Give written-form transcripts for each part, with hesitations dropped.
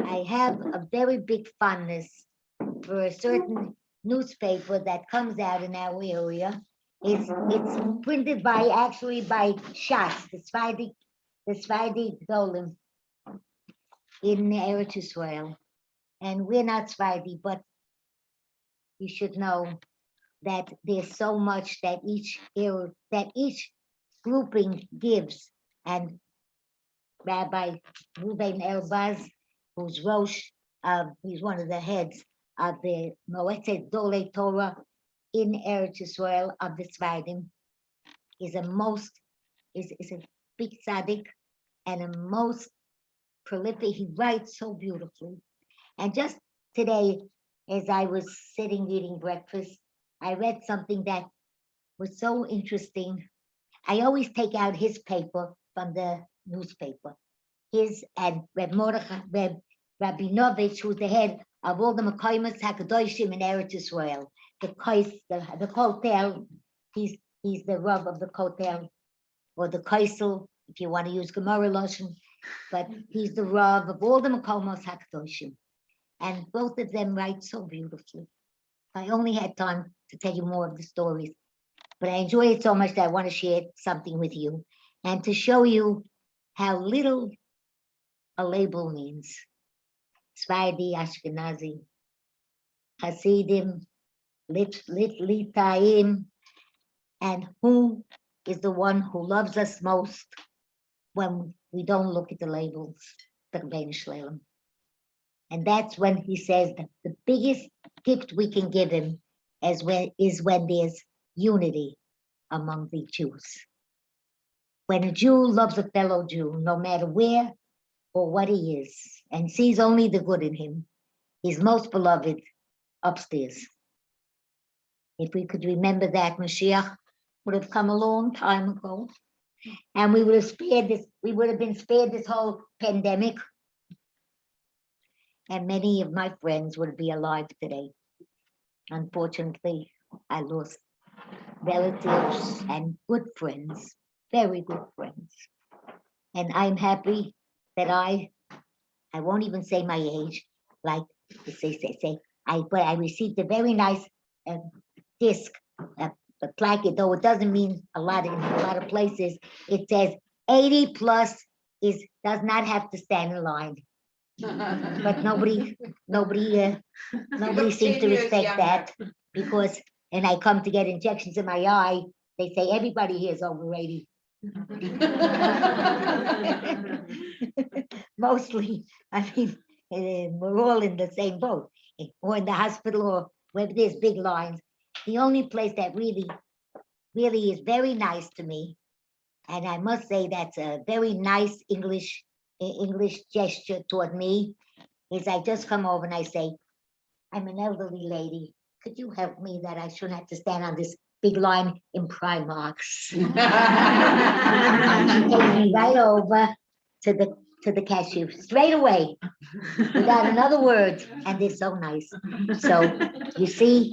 I have a very big fondness for a certain newspaper that comes out in our area. It's printed by Shas, the Sfardi Golim in Eretz Israel. And we're not Sfardi, but you should know that there's so much that each grouping gives. And Rabbi Ruben Elbaz, who's Rosh, he's one of the heads of the Moetzet Dole Torah in Eretz Israel of the Sfardim, is a big tzaddik and a most prolific. He writes so beautifully. And just today, as I was sitting eating breakfast, I read something that was so interesting. I always take out his paper from the newspaper. His and Reb Rabinovich, who's the head of all the Mekaymas Hakadoshim in Eretz Israel. The Kotel, he's the Rav of the Kotel, or the Kaisel, if you want to use Gemara Lashon, but he's the Rav of all the Mekaymas Hakadoshim. And both of them write so beautifully. I only had time to tell you more of the stories, but I enjoy it so much that I want to share something with you and to show you how little a label means. Sfardi, Ashkenazi, Hasidim, Litaim, and who is the one who loves us most when we don't look at the labels, the Rebbeinu Shalom. And that's when he says that the biggest gift we can give him is when there's unity among the Jews. When a Jew loves a fellow Jew, no matter where or what he is, and sees only the good in him, he's most beloved upstairs. If we could remember that, Mashiach would have come a long time ago, and we would have been spared this whole pandemic. And many of my friends would be alive today. Unfortunately, I lost relatives and good friends, very good friends. And I'm happy that I won't even say my age, like but I received a very nice disc, a plaque, though it doesn't mean a lot in a lot of places. It says 80 plus does not have to stand in line. But nobody seems to respect that, because, and I come to get injections in my eye, they say everybody here is over 80. Mostly, I mean, we're all in the same boat, or in the hospital, or where there's big lines. The only place that really is very nice to me, and I must say that's a very nice English gesture toward me, is I just come over and I say, I'm an elderly lady. Could you help me that I shouldn't have to stand on this big line in Primarks? She takes me right over to the cashier straight away without another word, and they're so nice. So you see,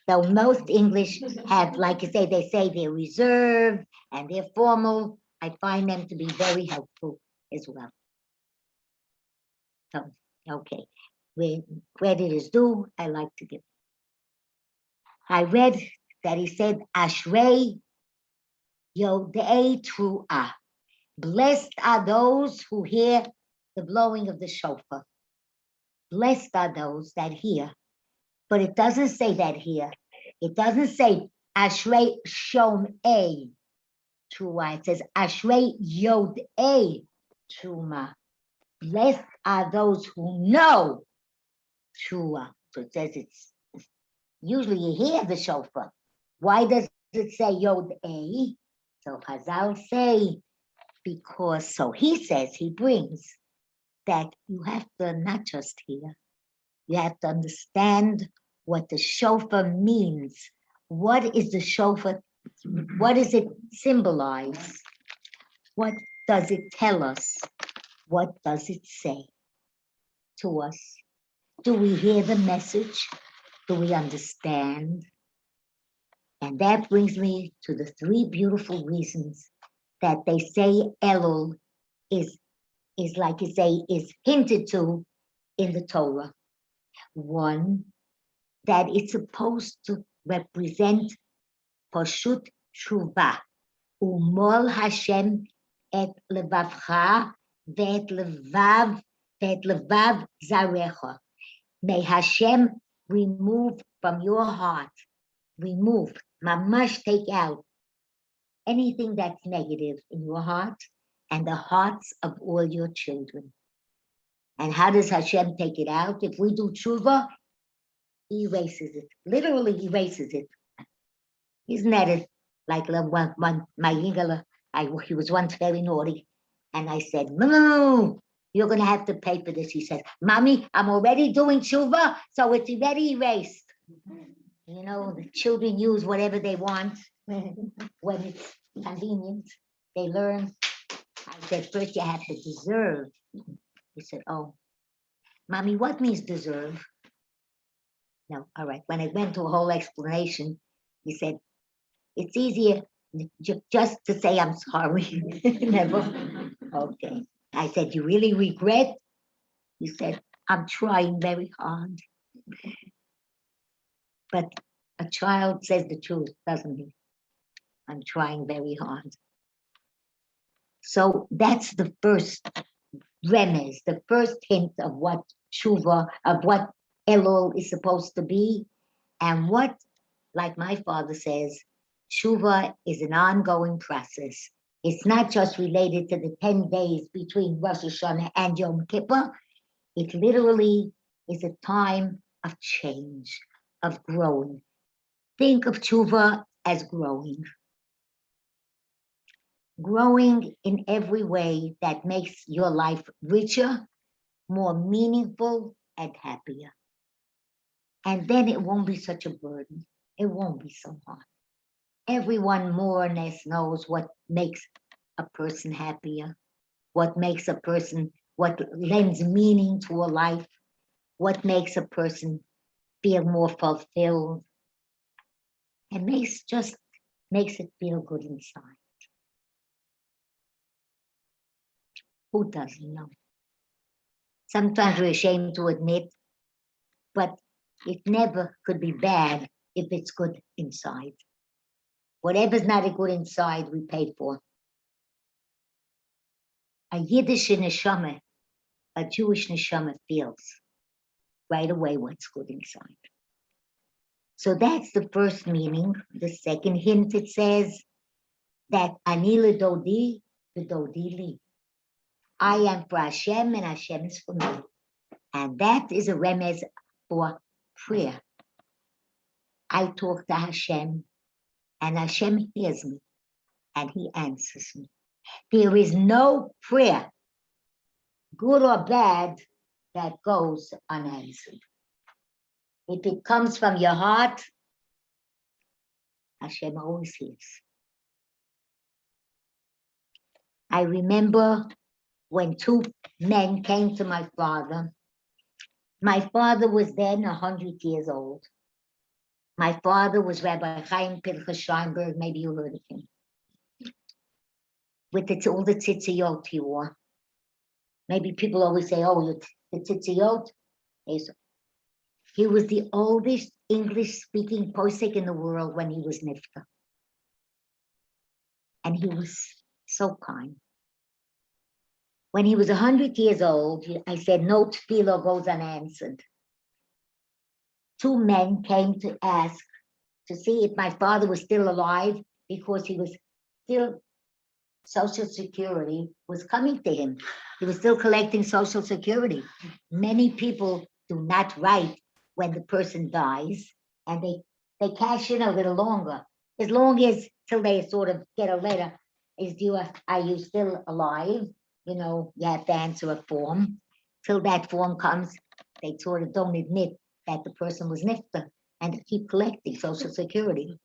though most English have, like you say, they say they're reserved and they're formal, I find them to be very helpful as well. So, okay, where credit is due, I like to give. I read that he said, Ashrei Yodei Tru'ah. Blessed are those who hear the blowing of the shofar. Blessed are those that hear. But it doesn't say that here. It doesn't say Ashrei Shom'ei Tru'ah. It says Ashrei Yodei Tru'ah. Blessed are those who know Tru'ah. So it says it's usually you hear the shofar. Why does it say Yod-A? So Chazal say, because, so he says, he brings, that you have to not just hear, you have to understand what the shofar means. What is the shofar? What does it symbolize? What does it tell us? What does it say to us? Do we hear the message? Do we understand? And that brings me to the three beautiful reasons that they say Elul is like you say, is hinted to in the Torah. One, that it's supposed to represent Pashut Tshuva. Umol Hashem et levavcha ve'et levav zarecha. May Hashem remove from your heart, mamash, take out anything that's negative in your heart and the hearts of all your children. And how does Hashem take it out? If we do tshuva, he erases it, literally erases it. Isn't that it? Like my Yingala, he was once very naughty, and I said, "No, you're going to have to pay for this." He says, "Mommy, I'm already doing tshuva, so it's already erased." You know, the children use whatever they want when it's convenient. They learn. I said, "First you have to deserve." He said, "Oh, Mommy, what means deserve?" No, all right. When I went to a whole explanation, he said, "It's easier just to say I'm sorry." Never. Okay. I said, "You really regret?" He said, "I'm trying very hard." But a child says the truth, doesn't he? I'm trying very hard. So that's the first remez, the first hint of what tshuva, of what Elul is supposed to be, and what, like my father says, tshuva is an ongoing process. It's not just related to the 10 days between Rosh Hashanah and Yom Kippur. It literally is a time of change, of growing. Think of tshuva as growing. Growing in every way that makes your life richer, more meaningful, and happier. And then it won't be such a burden. It won't be so hard. Everyone more or less knows what makes a person happier, what makes a person, what lends meaning to a life, what makes a person feel more fulfilled, and makes it feel good inside. Who doesn't know? Sometimes we're ashamed to admit, but it never could be bad if it's good inside. Whatever's not a good inside, we pay for. A Yiddish neshama, a Jewish neshama feels right away what's good inside. So that's the first meaning. The second hint, it says that ani ledodi v'dodi li. I am for Hashem and Hashem is for me. And that is a remez for prayer. I talk to Hashem and Hashem hears me and he answers me. There is no prayer, good or bad, that goes unanswered. If it comes from your heart, Hashem always hears. I remember when two men came to my father. My father was then 100 years old. My father was Rabbi Chaim Pinchas Scheinberg, maybe you heard of him. With all the tzitziyot he wore. Maybe people always say, "Oh, the tzitziyot." He was the oldest English-speaking posek in the world when he was nifta. And he was so kind. When he was 100 years old, I said, no tefillah goes unanswered. Two men came to ask to see if my father was still alive because he was still, Social Security was coming to him. He was still collecting Social Security. Many people do not write when the person dies, and they cash in a little longer. As long as till they sort of get a letter, are you still alive? You know, you have to answer a form. Till that form comes, they sort of don't admit that the person was nifta and keep collecting Social Security.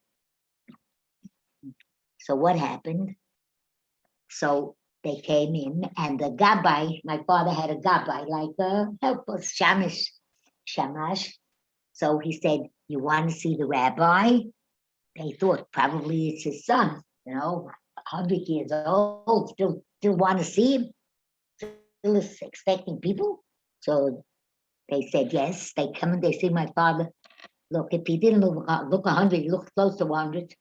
So what happened? So they came in, and the gabbai, my father had a gabbai, like a helper, shamash. So he said, "You want to see the rabbi?" They thought probably it's his son, 100 years old, still want to see him, still is expecting people. So They said yes. They come and they see my father. Look, if he didn't look 100, he looked close to 100.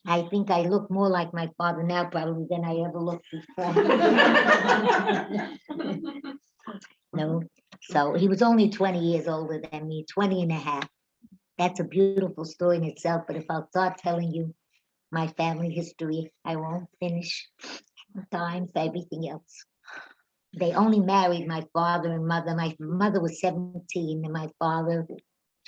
I think I look more like my father now probably than I ever looked before. No, so he was only 20 years older than me, 20 and a half. That's a beautiful story in itself, but if I'll start telling you my family history, I won't finish times, everything else. They only married my father and mother. My mother was 17 and my father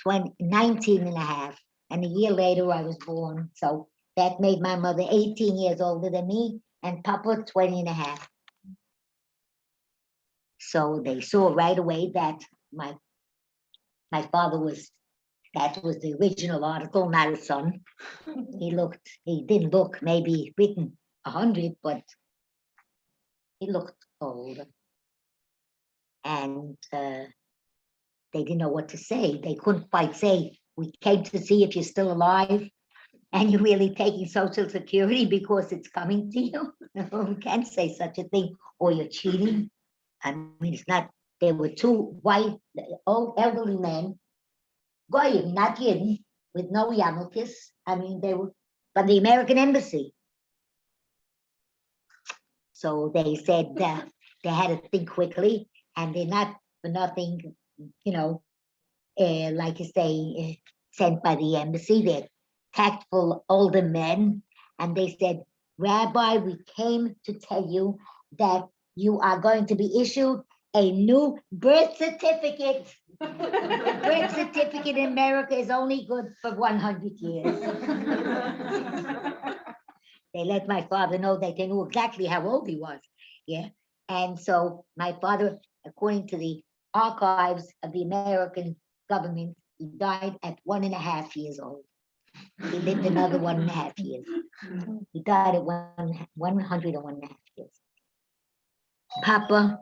19 and a half. And a year later I was born. So that made my mother 18 years older than me and Papa 20 and a half. So they saw right away that my father was, that was the original article, not his son. He didn't look maybe written 100, but he looked old. And they didn't know what to say. They couldn't quite say, we came to see if you're still alive and you're really taking Social Security because it's coming to you. You can't say such a thing, or you're cheating. I mean, it's not, there were two white, old elderly men, Goyim, not Yidden, with no yarmulkes. I mean, they were from the American Embassy. So they said they had to think quickly, and they're not for nothing, you know, like you say, sent by the embassy. They're tactful older men, and they said, Rabbi, we came to tell you that you are going to be issued a new birth certificate. The birth certificate in America is only good for 100 years. They let my father know that they knew exactly how old he was. Yeah. And so my father, according to the archives of the American government, he died at 1.5 years old. He lived another 1.5 years. He died at 101.5 years. Papa,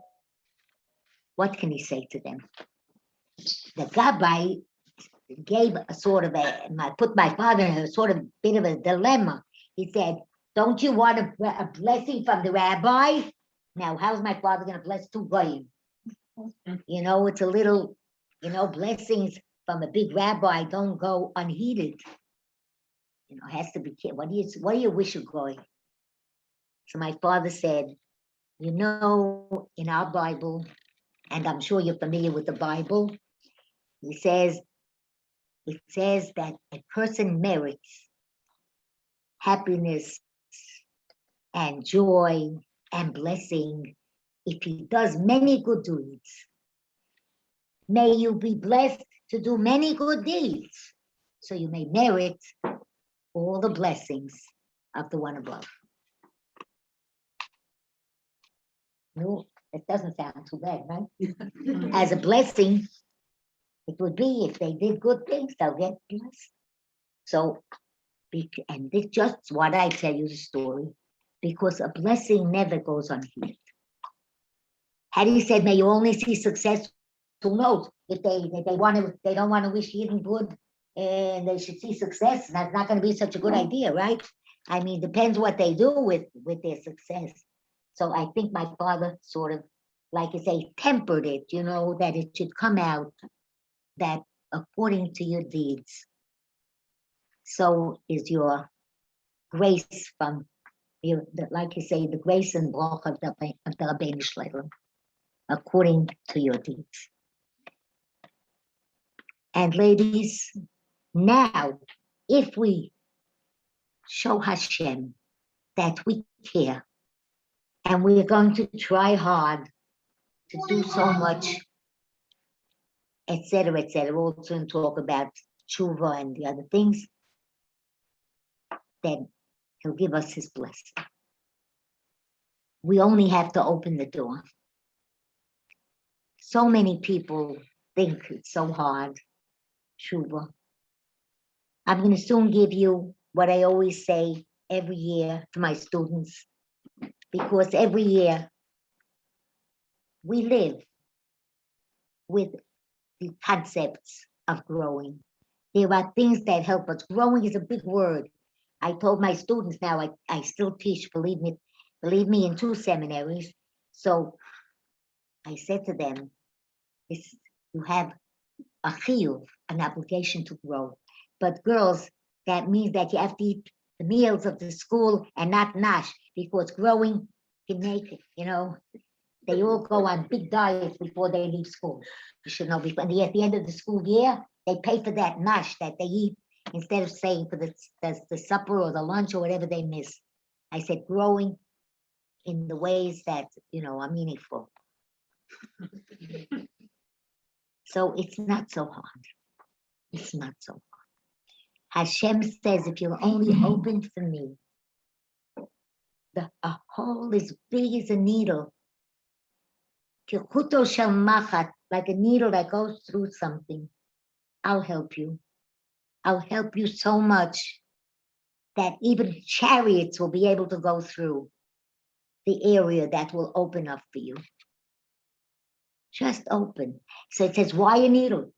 what can he say to them? The Gabbai gave a sort of put my father in a sort of bit of a dilemma. He said, don't you want a blessing from the rabbi? Now, how's my father going to bless two goyim? You know, it's a little, you know, blessings from a big rabbi don't go unheeded. You know, has to be careful. What do you wish you're going? So my father said, you know, in our Bible, and I'm sure you're familiar with the Bible, it says that a person merits happiness and joy and blessing if he does many good deeds. May you be blessed to do many good deeds, so you may merit all the blessings of the one above. No, it doesn't sound too bad, right? As a blessing, it would be if they did good things, they'll get blessed. So, and this just what I tell you the story, because a blessing never goes unheeded. Had he said, may you only see success, who knows? If they don't want to wish Yidden good, and they should see success, that's not going to be such a good idea, right? I mean, depends what they do with their success. So I think my father sort of, like you say, tempered it, you know, that it should come out that according to your deeds, so is your grace from your, like you say, the grace and bracha of the Rabbeinu Shlomo, according to your deeds. And ladies, now, if we show Hashem that we care, and we are going to try hard to do so much, etc., etc., also talk about tshuva and the other things, then he'll give us his blessing. We only have to open the door. So many people think it's so hard, tshuva. I'm going to soon give you what I always say every year to my students, because every year we live with the concepts of growing. There are things that help us. Growing is a big word. I told my students now, I still teach, believe me, in 2 seminaries. So I said to them, You have a chiyuv, an obligation to grow. But girls, that means that you have to eat the meals of the school and not nash, because growing can make it, they all go on big diets before they leave school. You should know, at the end of the school year, they pay for that nash that they eat instead of saying for the supper or the lunch or whatever they miss. I said growing in the ways that, are meaningful. So it's not so hard. It's not so hard. Hashem says, if you'll only open for me, a hole as big as a needle, like a needle that goes through something, I'll help you. I'll help you so much that even chariots will be able to go through the area that will open up for you. Just open. So it says, why a needle?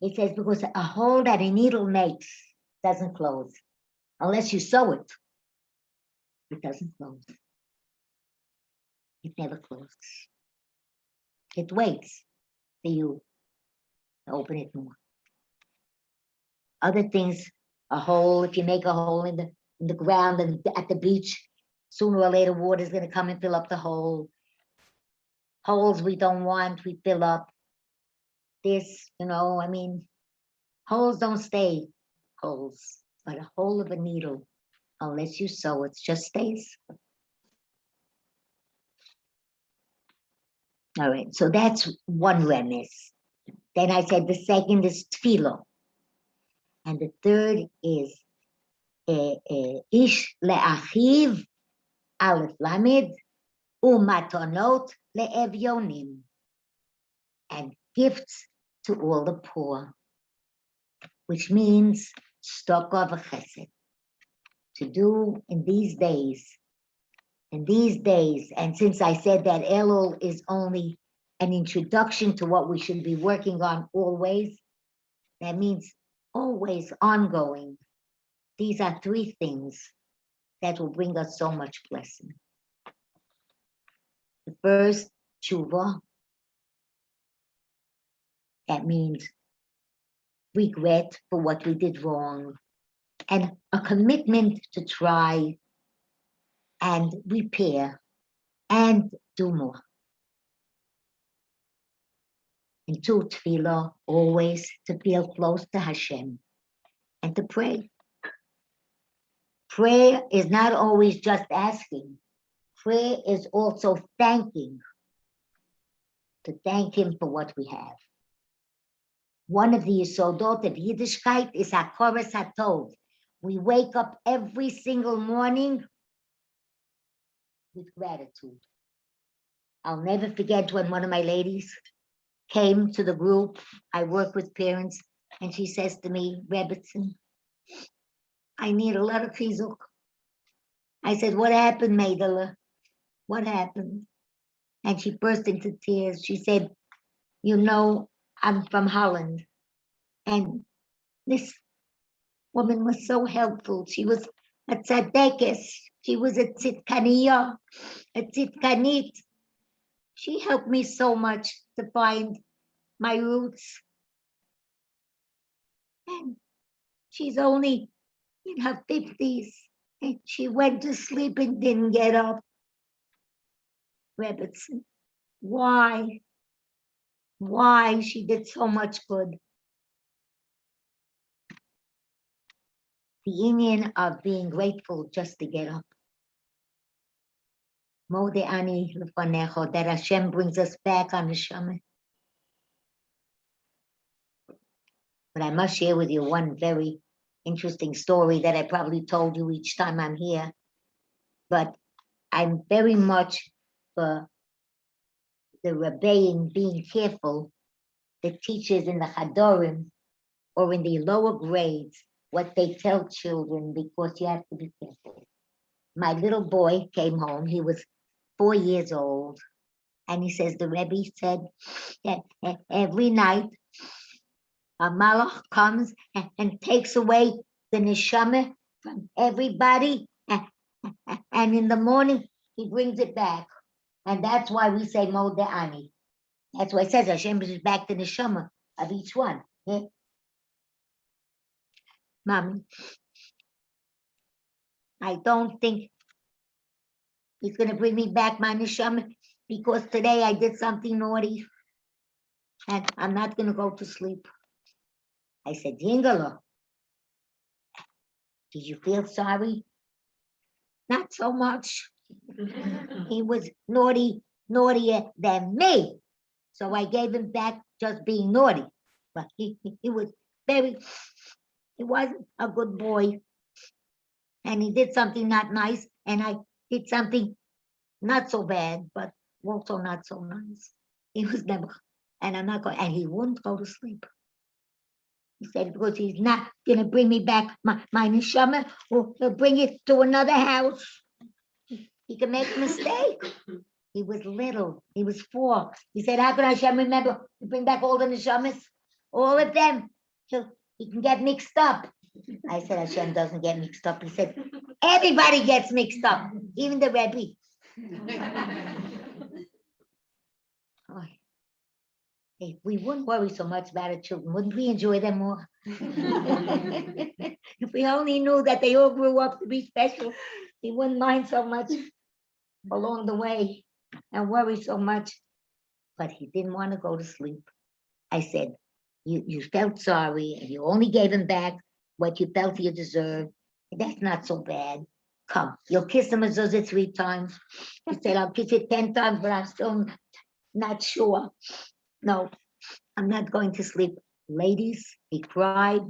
It says because a hole that a needle makes doesn't close. Unless you sew it, it doesn't close. It never closes. It waits for you to open it more. Other things, a hole, if you make a hole in the ground and at the beach, sooner or later water's going to come and fill up the hole. Holes we don't want, we fill up. This, holes don't stay holes, but a hole of a needle, unless you sew it, just stays. All right, so that's one remes. Then I said the second is tefillah. And the third is ish le'achiv aleph lamed umatonot le'evyonim, and gifts to all the poor, which means stokov chesed, to do in these days. And since I said that Elul is only an introduction to what we should be working on always, that means always ongoing. These are three things that will bring us so much blessing. The first, tshuva. That means regret for what we did wrong, and a commitment to try and repair and do more. And two, tefillah, always to feel close to Hashem and to pray. Prayer is not always just asking. Prayer is also thanking, to thank Him for what we have. One of the yesodot of Yiddishkeit is hakoras hatov. We wake up every single morning with gratitude. I'll never forget when one of my ladies came to the group. I work with parents, and she says to me, Rebbetzen, I need a lot of chizuk. I said, what happened, Maidala? What happened? And she burst into tears. She said, I'm from Holland. And this woman was so helpful. She was a tzadekes. She was a tzidkaniya, a tzidkanit. She helped me so much to find my roots. And she's only in her 50s. And she went to sleep and didn't get up. Rebbetzen, why? Why? She did so much good. The union of being grateful just to get up. Mode ani lefanecho, that Hashem brings us back on the Neshama. But I must share with you one very interesting story that I probably told you each time I'm here. But I'm very much for the Rebbeim being careful, the teachers in the Chadorim or in the lower grades, what they tell children, because you have to be careful. My little boy came home, he was 4 years old, and he says, the Rebbe said that every night a malach comes and takes away the neshama from everybody, and in the morning he brings it back. And that's why we say Modeh Ani. That's why it says Hashem is back to the neshama of each one. Yeah? Mommy, I don't think he's going to bring me back my neshama because today I did something naughty and I'm not going to go to sleep. I said, Yingala, did you feel sorry? Not so much. He was naughtier than me. So I gave him back just being naughty. But he was he wasn't a good boy. And he did something not nice. And I did something not so bad, but also not so nice. He was never, and I'm not going, and he wouldn't go to sleep. He said, because he's not going to bring me back my neshama, or he'll bring it to another house. He can make a mistake. He was little. He was 4. He said, how can Hashem remember to bring back all the neshamas? All of them. He can get mixed up. I said, Hashem doesn't get mixed up. He said, everybody gets mixed up, even the Rebbe. Oh, if we wouldn't worry so much about our children, wouldn't we enjoy them more? If we only knew that they all grew up to be special, we wouldn't mind so much along the way and worry so much. But he didn't want to go to sleep. I said, you felt sorry and you only gave him back what you felt you deserved. That's not so bad. Come, you'll kiss him a zuzah 3 times. He said, I'll kiss it 10 times, but I'm still not sure. No, I'm not going to sleep. Ladies, he cried,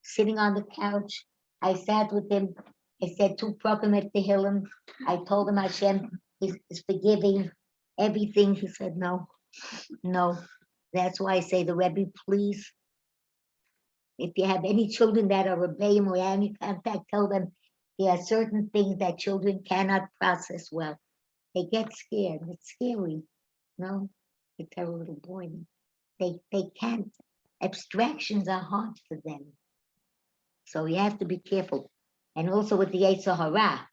sitting on the couch. I sat with him. I said 2 prokim at the Tehillim. I told him Hashem is forgiving everything. He said, no. That's why I say the Rebbe, please, if you have any children that are rebellion or any contact, tell them there are certain things that children cannot process well. They get scared. It's scary. No, you tell a little boy. They can't. Abstractions are hard for them. So you have to be careful. And also with the Yetzer Hara,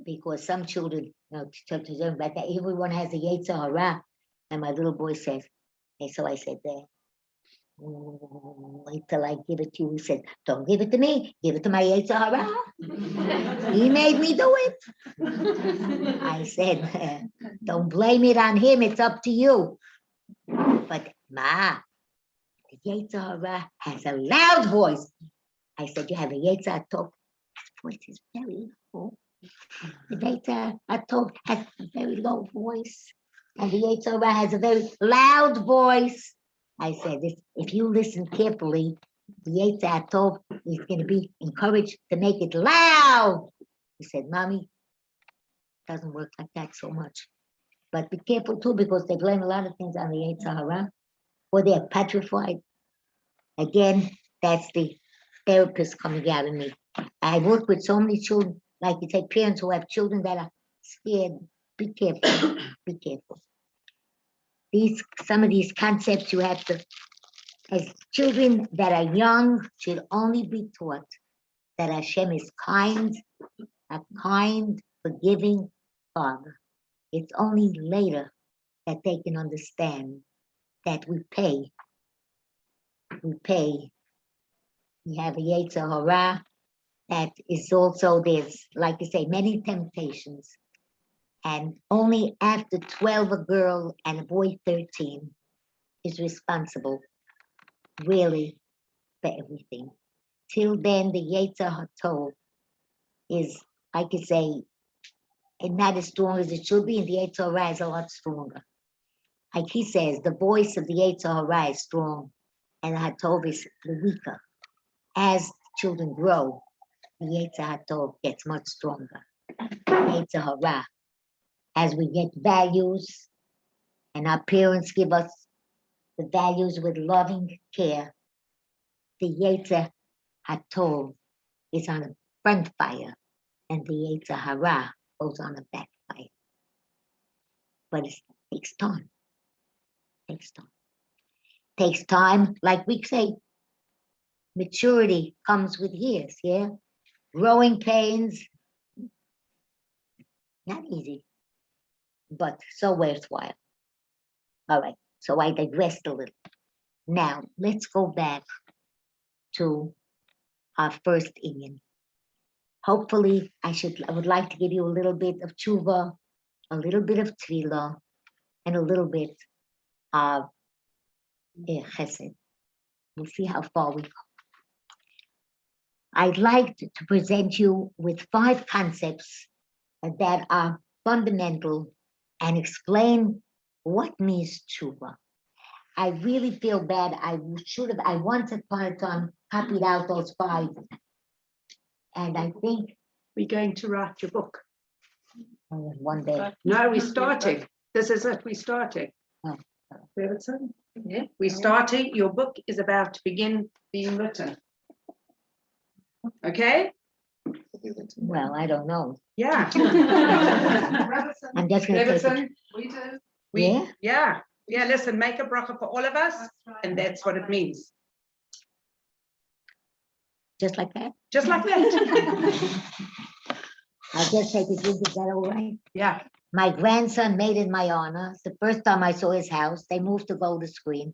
because some children, about that, everyone has a Yetzer Hara. And my little boy says, and so I said, wait till I give it to you. He said, don't give it to me, give it to my Yetzer Hara. He made me do it. I said, don't blame it on him, it's up to you. But Ma, the Yetzer Hara has a loud voice. I said, you have a Yetzer Tov. His voice is very low. The Yetzer Tov has a very low voice. And the Yetzer Hara has a very loud voice. I said, if you listen carefully, the Yetzer Tov is going to be encouraged to make it loud. He said, Mommy, it doesn't work like that so much. But be careful too, because they blame a lot of things on the Yetzer Hara, or they're petrified. Again, that's the therapist coming out of me. I work with so many children, like you say, parents who have children that are scared. Be careful, be careful. Some of these concepts you have to, as children that are young, should only be taught that Hashem is kind, a kind, forgiving Father. It's only later that they can understand that we pay. We have a Yetzer Hara that is also, there's, like you say, many temptations. And only after 12, a girl and a boy 13 is responsible, really, for everything. Till then, the Yetzer Tov is, like you say, not as strong as it should be, and the Yetzer Hara is a lot stronger. Like he says, the voice of the Yetzer Hara is strong, and the Hatov is the weaker. As children grow, the Yetzer Tov gets much stronger. Yetzer Hara. As we get values, and our parents give us the values with loving care, the Yetzer Hatov is on the front fire, and the Yetzer Hara goes on the back fire. But it takes time. Takes time, like we say, maturity comes with years, yeah? Growing pains, not easy, but so worthwhile. All right, So I digressed a little. Now, let's go back to our first Indian. Hopefully, I would like to give you a little bit of tshuva, a little bit of tefillah, and a little bit of chesed. We'll see how far we go. I'd like to present you with 5 concepts that are fundamental and explain what means tshuva. I really feel bad. I once upon a time copied out those 5. And I think we're going to write your book. One day. No, we're starting. This is it. We're starting. Oh. Rebbetzen? Yeah, we're starting. Your book is about to begin being written. Okay? Well, I don't know. Yeah. I'm just going to take it. We do. Yeah? Yeah, listen, make a bracha for all of us, and that's what it means. Just like that? Just like that. I'll just take it. Is that all right? Yeah. My grandson made in my honor. It's the first time I saw his house. They moved to Gold Screen,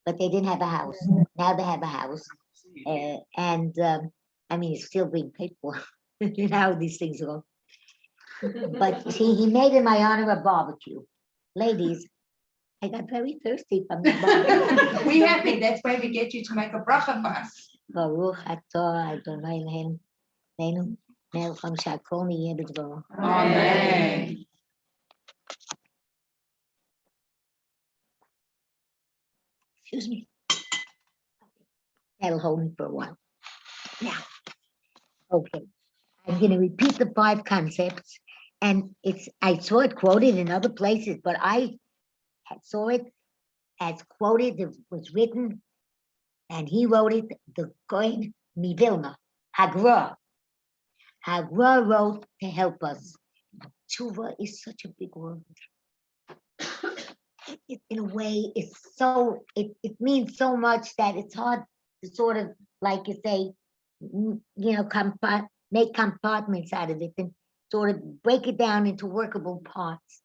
but they didn't have a house. Now they have a house. I mean, it's still being paid for. You know how these things go. But see, he made in my honor a barbecue. Ladies, I got very thirsty from the barbecue. We happy. That's why we get you to make a bracha for us. Baruch atah Adonai Eloheinu melech haolam shehakol niyeh b'dvaro. Amen. Excuse me. That'll hold me for a while. Now, okay. I'm going to repeat the 5 concepts, and I saw it quoted in other places, but I saw it as quoted. It was written, and he wrote it. The Goin Mivilna, HaRav. HaRav wrote to help us. Tshuva is such a big word. In a way, it means so much that it's hard to sort of, like you say, make compartments out of it and sort of break it down into workable parts.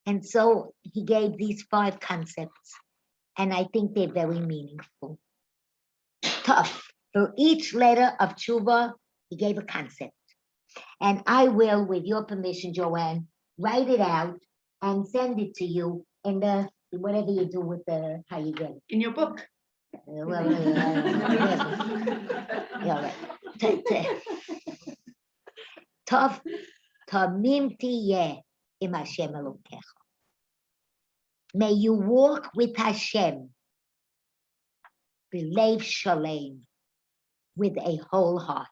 And so he gave these 5 concepts, and I think they're very meaningful. Tough. For each letter of tshuva, he gave a concept. And I will, with your permission, Joanne, write it out and send it to you in the, whatever you do with the, how you get it. In your book. Well, yeah, right. Tov tamim tiyeh im Hashem Elokecha. May you walk with Hashem, b'lev shalem, with a whole heart.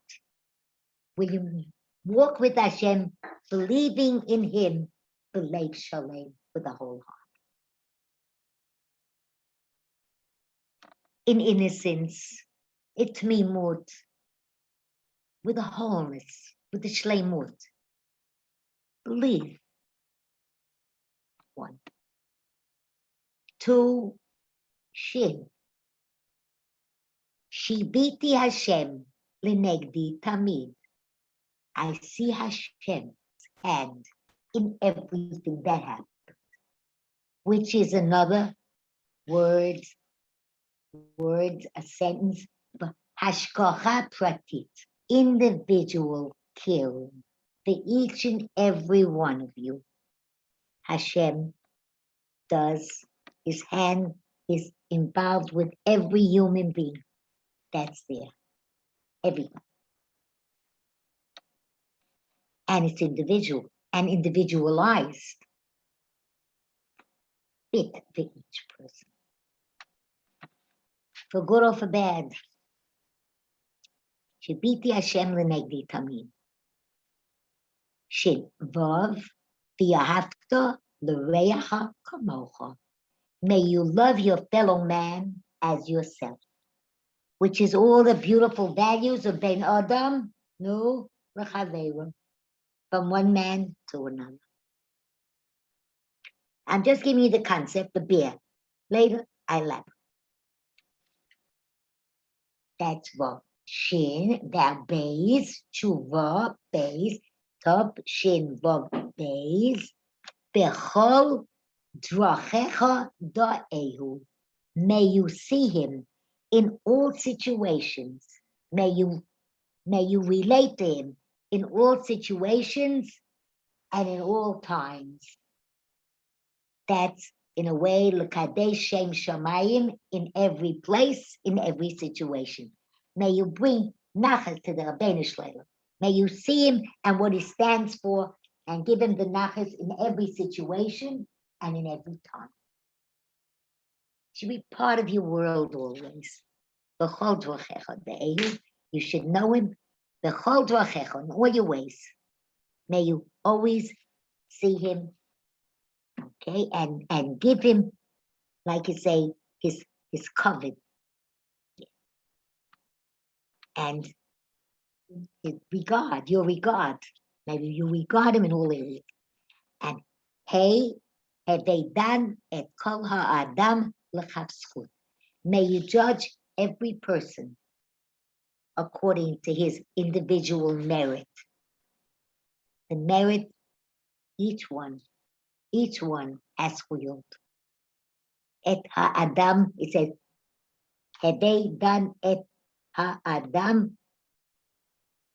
Will you walk with Hashem, believing in Him, b'lev shalem, with a whole heart? In innocence, itmimut, with a wholeness, with the shleimut. Believe. 1. 2, shin. Shibiti Hashem lenegdi tamid. I see Hashem's hand in everything that happens, which is another word, a sentence, hashgacha pratit, individual caring for each and every one of you. Hashem does, his hand is involved with every human being that's there, everyone. And it's individual and individualized, fit for each person. For good or for bad. Shibiti Hashem lenegdi tamid. Shin vav v'yahavta l'reacha kamocha. May you love your fellow man as yourself, which is all the beautiful values of Ben Adam, no, l'chaveru, from one man to another. I'm just giving you the concept, the beer. Later, I elaborate. That's vav. Shin, that base, tshuva, base, top, shin, vav, base, bechol, Drachecha da'ehu. May you see him in all situations. May you relate to him in all situations and in all times. That's in a way, l'kadesh shem shamayim, in every place, in every situation. May you bring nachas to the Rabbeinu Shlomo. May you see him and what he stands for, and give him the nachas in every situation and in every time. Should be part of your world always. You should know him. In all your ways. May you always see him. Okay, and give him, like you say, his covet. And his regard, your regard. Maybe you regard him in all areas. And hey, have they done et kol ha'adam l'chafschut. May you judge every person according to his individual merit. The merit, each one has fulfilled. Et ha'adam, it says, have they done et ha'adam,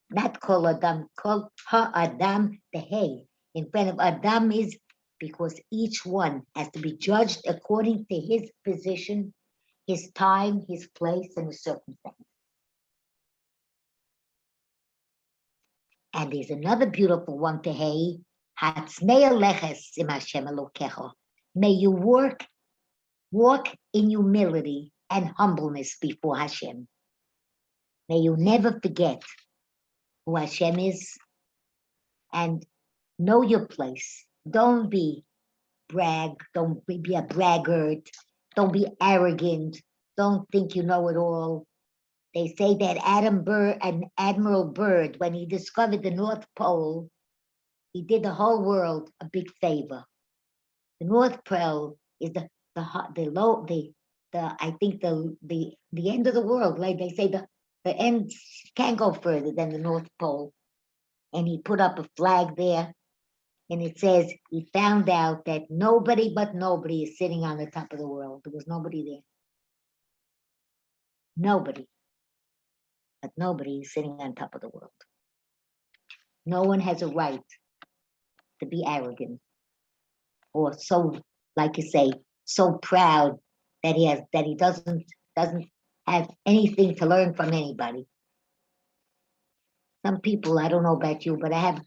not kol adam, kol ha'adam, the hey. In front of adam is because each one has to be judged according to his position, his time, his place, and his circumstance. And there's another beautiful one to hey, Hatznei leches im Hashem Elokecha. May you walk in humility and humbleness before Hashem. May you never forget who Hashem is and know your place. Don't be don't be a braggart, don't be arrogant, don't think you know it all. They say that Admiral Byrd, when he discovered the North Pole, he did the whole world a big favor. The North Pole is the end of the world. Like they say, the end can't go further than the North Pole. And he put up a flag there, and it says he found out that nobody but nobody is sitting on the top of the world. There was nobody there. Nobody. But nobody is sitting on top of the world. No one has a right to be arrogant or so, like you say, so proud that he doesn't have anything to learn from anybody. Some people, I don't know about you, but I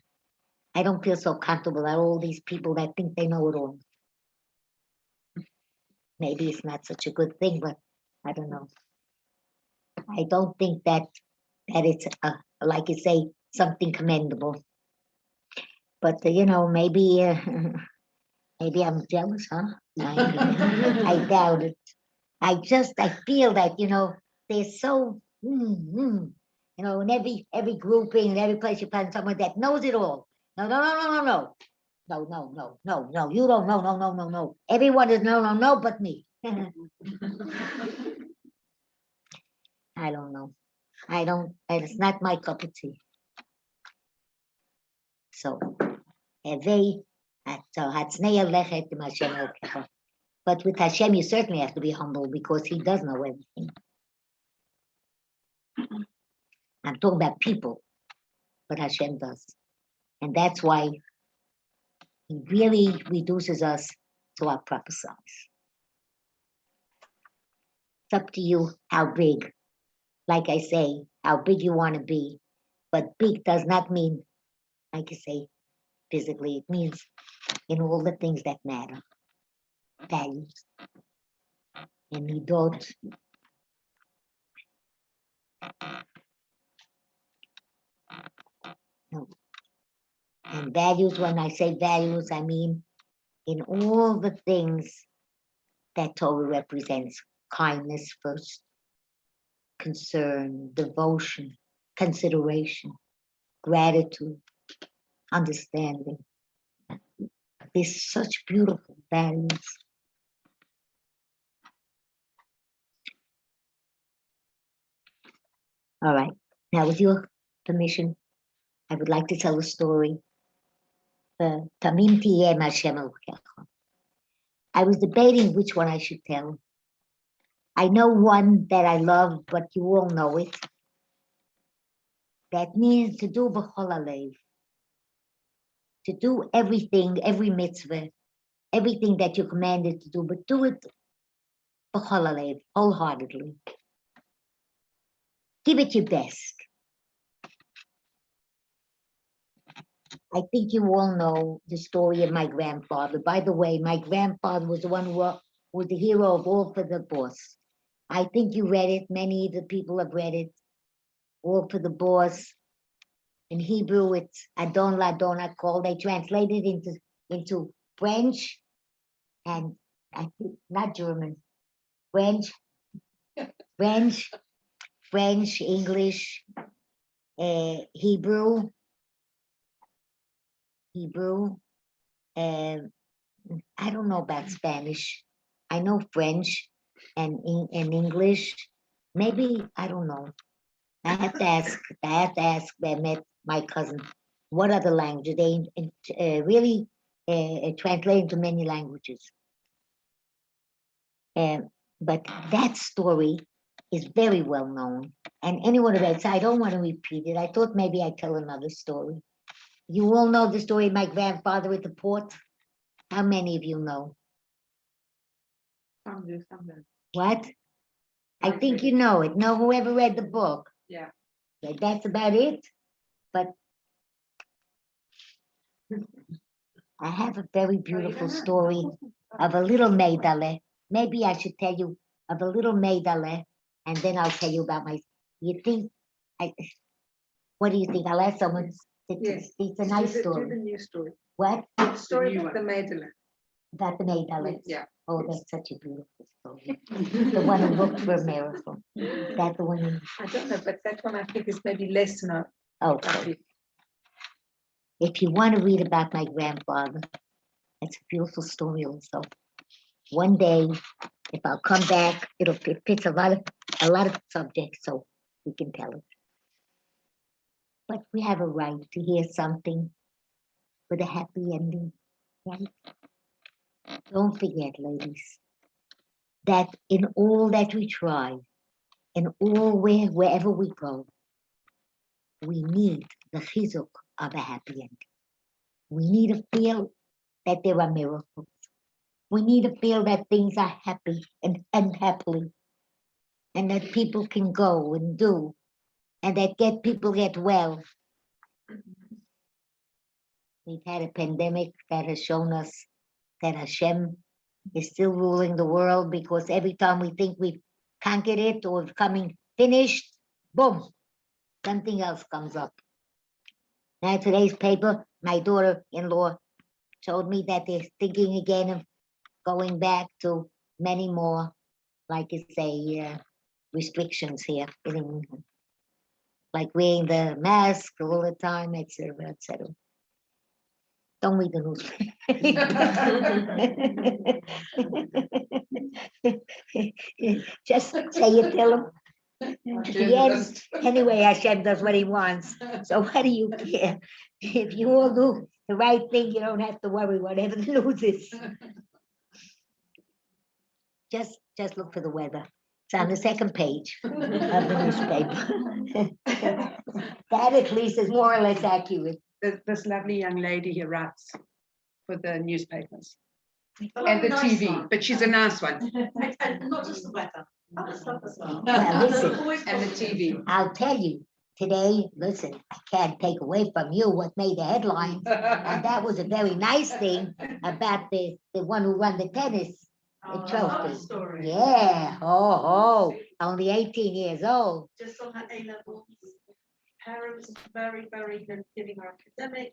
don't feel so comfortable at all these people that think they know it all. Maybe it's not such a good thing, but I don't know. I don't think that it's like you say, something commendable. But maybe I'm jealous, huh? I doubt it. I feel that they're so in every grouping, in every place you find someone that knows it all. No. No, you don't know, no. Everyone is no, but me. I don't know. It's not my cup of tea. So, but with Hashem, you certainly have to be humble because he does know everything. I'm talking about people, but Hashem does. And that's why he really reduces us to our proper size. It's up to you how big. Like I say, how big you want to be. But big does not mean, like you say, physically. It means in all the things that matter. Values. And midot. No. And values, when I say values, I mean in all the things that Torah represents. Kindness first. Concern, devotion, consideration, gratitude, understanding. There's such beautiful values. All right. Now, with your permission, I would like to tell a story. Tamim tiyeh Hashem Elokecha. I was debating which one I should tell. I know one that I love, but you all know it. That means to do b'chol halev, to do everything, every mitzvah, everything that you're commanded to do, but do it b'chol halev, wholeheartedly. Give it your best. I think you all know the story of my grandfather. By the way, my grandfather was the one who was the hero of All for the Boss. I think you read it. Many of the people have read it. All for the Boss. In Hebrew, it's Adon Ladon Akol. They translated into French and I think not German. French, English, Hebrew. I don't know about Spanish. I know French and English. Maybe I don't know. I have to ask Mehmet, my cousin, what other languages they really translate into many languages. But that story is very well known, and anyone who read, so I don't want to repeat it. I thought maybe I'd tell another story. You all know the story of my grandfather at the port. How many of you know? Some do. What? I think you know it. No, whoever read the book. Yeah. Okay, that's about it. But I have a very beautiful story of a little maidale. Maybe I should tell you of a little maidale, and then I'll tell you about my. You think? What do you think? I'll ask someone. Yes. It's a nice Do story. the new story. What? The story of the maidale. About the maidale. Yeah. Oh, that's such a beautiful story. The one who looked for a miracle. Is that the one? I don't know, but that one I think is maybe less known. Okay. If you want to read about my grandfather, it's a beautiful story also. One day, if I'll come back, it fits a lot of subjects, so we can tell it. But we have a right to hear something with a happy ending, right? Don't forget, ladies, that in all that we try, in wherever we go, we need the chizuk of a happy ending. We need to feel that there are miracles. We need to feel that things are happy and happily, and that people can go and do, and that people get well. We've had a pandemic that has shown us that Hashem is still ruling the world, because every time we think we've conquered it or coming finished, boom, something else comes up. Now today's paper, my daughter-in-law told me that they're thinking again of going back to many more, like you say, restrictions here, like wearing the mask all the time, etc., etc. Don't read the news. Just say it, tell them. At the end, anyway, Hashem does what he wants. So what do you care? If you all do the right thing, you don't have to worry whatever the news is. Just look for the weather. It's on the second page of the newspaper. That at least is more or less accurate. This lovely young lady here writes for the newspapers and the TV, but she's a nice one. And not just the weather. Other stuff as well. Well, listen, And the TV. I'll tell you, today, listen, I can't take away from you what made the headlines. And that was a very nice thing about the one who won the tennis trophy. Story. Yeah, only 18 years old. Just on her A-levels. Parents very, very good, giving her academic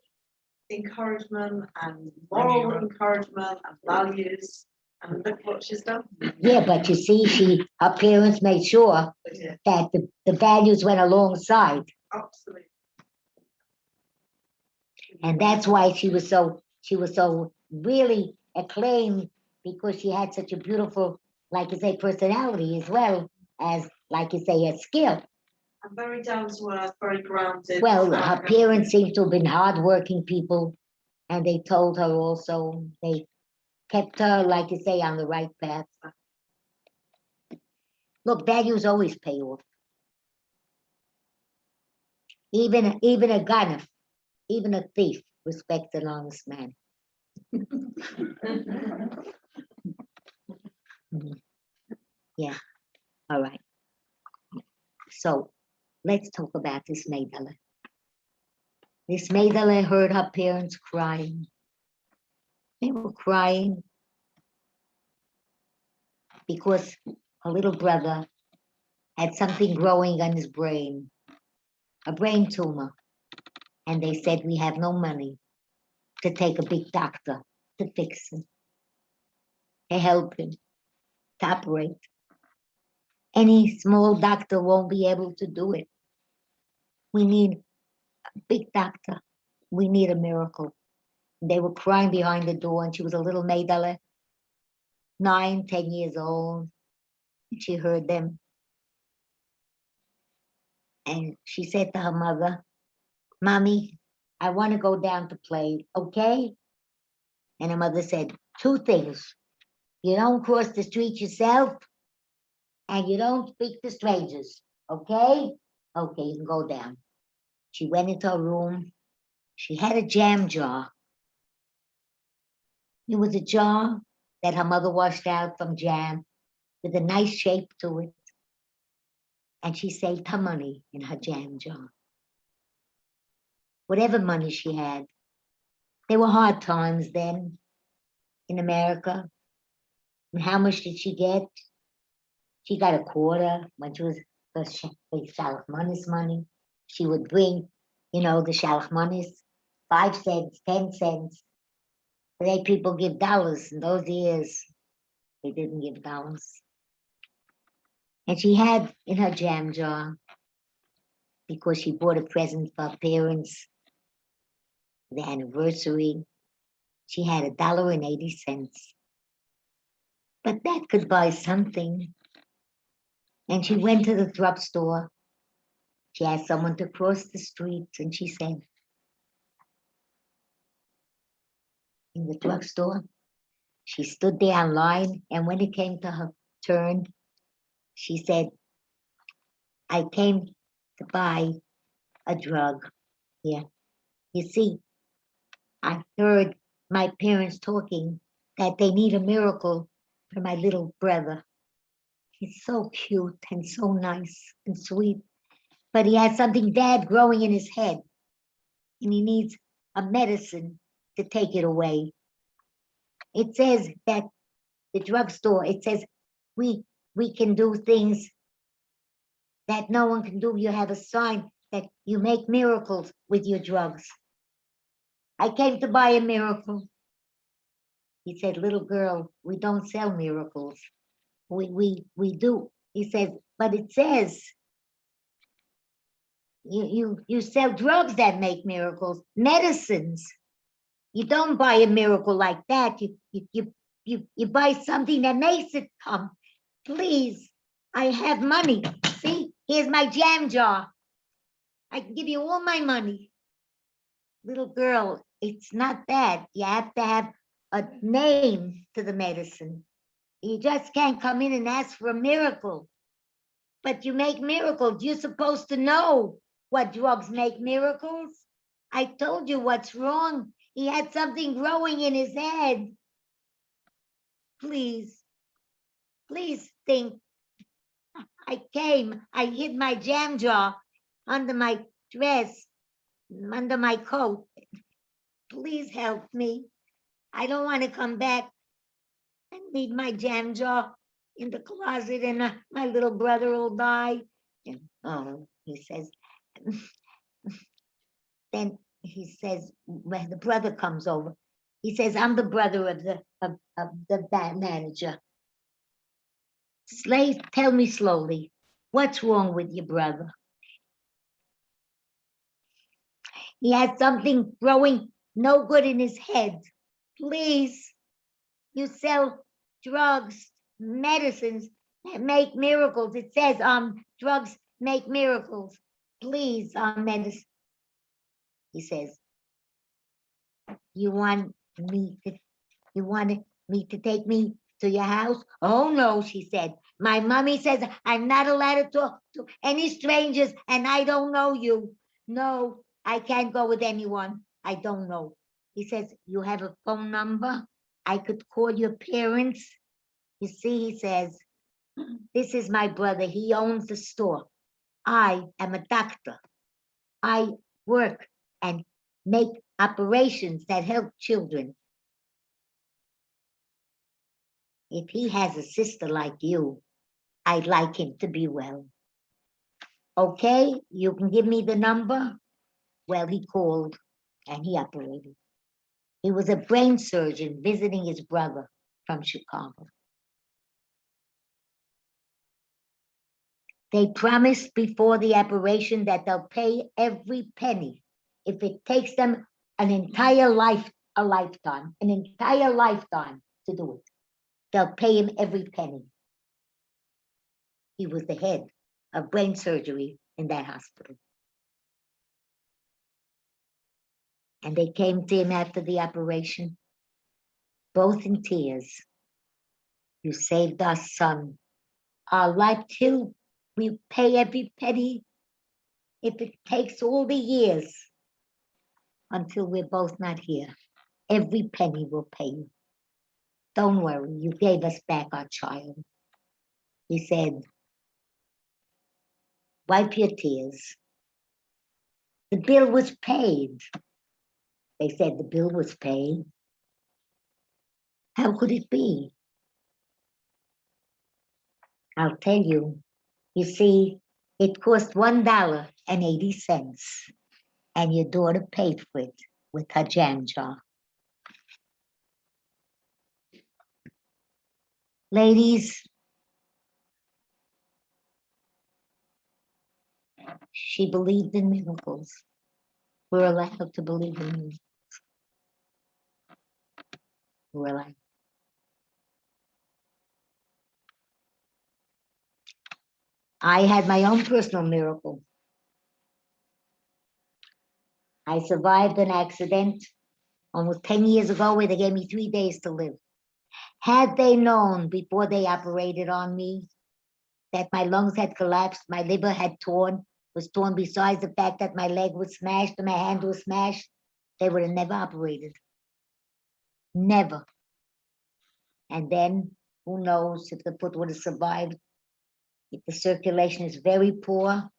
encouragement and moral encouragement and values. And look what she's done. Yeah, but you see, her parents made sure that the values went alongside. Absolutely. And that's why she was so really acclaimed, because she had such a beautiful, like you say, personality, as well as, like you say, a skill. And very down to earth, very grounded. Well, her parents seem to have been hardworking people, and they told her also, they kept her, like you say, on the right path. Look, values always pay off. Even a gunner, even a thief respects an honest man. Yeah, all right. So let's talk about this Maidala. This Maidala heard her parents crying. They were crying because her little brother had something growing on his brain, a brain tumor. And they said, we have no money to take a big doctor to fix him, to help him, to operate. Any small doctor won't be able to do it. We need a big doctor. We need a miracle. They were crying behind the door, and she was a little Maidala, 9, 10 years old. She heard them. And she said to her mother, Mommy, I want to go down to play, okay? And her mother said, 2 things. You don't cross the street yourself, and you don't speak to strangers, okay? Okay, you can go down. She went into her room. She had a jam jar. It was a jar that her mother washed out from jam with a nice shape to it. And she saved her money in her jam jar. Whatever money she had. There were hard times then in America. And how much did she get? She got a quarter when she was the Shalachmanis money. She would bring, the Shalachmanis, 5 cents, 10 cents. Today people give dollars. In those years, they didn't give dollars. And she had in her jam jar, because she bought a present for her parents, the anniversary, she had $1.80. But that could buy something. And she went to the drugstore. She asked someone to cross the street, and she said, in the drugstore, she stood there in line, and when it came to her turn, she said, I came to buy a drug here. You see, I heard my parents talking that they need a miracle for my little brother. He's so cute and so nice and sweet, but he has something bad growing in his head, and he needs a medicine to take it away. It says that the drugstore, it says we can do things that no one can do. You have a sign that you make miracles with your drugs. I came to buy a miracle. He said, little girl, we don't sell miracles. We do. He said, but it says you sell drugs that make miracles, medicines. You don't buy a miracle like that. You buy something that makes it come. Please, I have money. See, here's my jam jar. I can give you all my money. Little girl, it's not that. You have to have a name to the medicine. You just can't come in and ask for a miracle. But you make miracles. You're supposed to know what drugs make miracles. I told you what's wrong. He had something growing in his head. Please think. I hid my jam jar under my dress, under my coat. Please help me. I don't want to come back and leave my jam jar in the closet, and my little brother will die. And, he says, then he says, when the brother comes over, he says, I'm the brother of the manager. Tell me slowly, what's wrong with your brother? He has something growing no good in his head. Please, you sell drugs, medicines that make miracles. It says, drugs make miracles. Please, medicine. He says, you want me to take me to your house? Oh, no, she said. My mommy says I'm not allowed to talk to any strangers and I don't know you. No, I can't go with anyone I don't know. He says, you have a phone number? I could call your parents. You see, he says, this is my brother. He owns the store. I am a doctor. I work and make operations that help children. If he has a sister like you, I'd like him to be well. Okay, you can give me the number? Well, he called and he operated. He was a brain surgeon visiting his brother from Chicago. They promised before the operation that they'll pay every penny if it takes them an entire lifetime to do it. They'll pay him every penny. He was the head of brain surgery in that hospital. And they came to him after the operation, both in tears. You saved our son. Our life till we pay every penny if it takes all the years until we're both not here. Every penny will pay you. Don't worry, you gave us back our child. He said, wipe your tears. The bill was paid. They said the bill was paid. How could it be? I'll tell you. You see, it cost $1.80, and your daughter paid for it with her jam jar. Ladies, she believed in miracles. We're allowed to believe in miracles. We're allowed. I had my own personal miracle. I survived an accident almost 10 years ago where they gave me 3 days to live. Had they known before they operated on me that my lungs had collapsed, my liver was torn besides the fact that my leg was smashed and my hand was smashed, they would have never operated. Never. And then, who knows if the foot would have survived. If the circulation is very poor,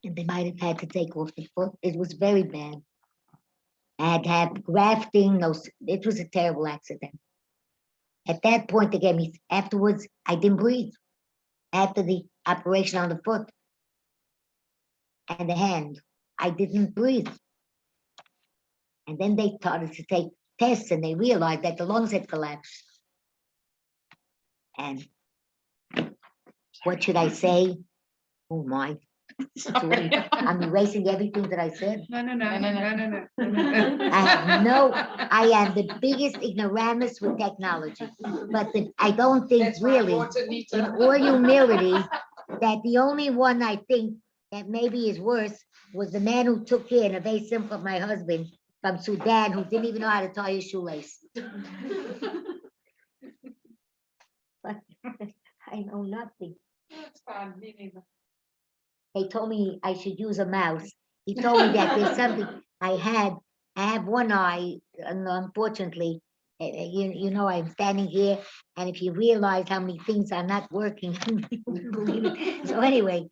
and they might have had to take off the foot. It was very bad. I had to have grafting. It was a terrible accident. At that point, they gave me, afterwards, I didn't breathe. After the operation on the foot and the hand, I didn't breathe. And then they started to take tests and they realized that the lungs had collapsed. And what should I say? Oh my. I'm erasing everything that I said. No. I am the biggest ignoramus with technology. But I don't think really, in all humility, that the only one I think that maybe is worse was the man who took in a very simple, my husband from Sudan, who didn't even know how to tie his shoelace. But I know nothing. That's fine, me neither. They told me I should use a mouse. He told me that there's something I have one eye, and unfortunately, you know, I'm standing here, and if you realize how many things are not working, you wouldn't believe it. So anyway,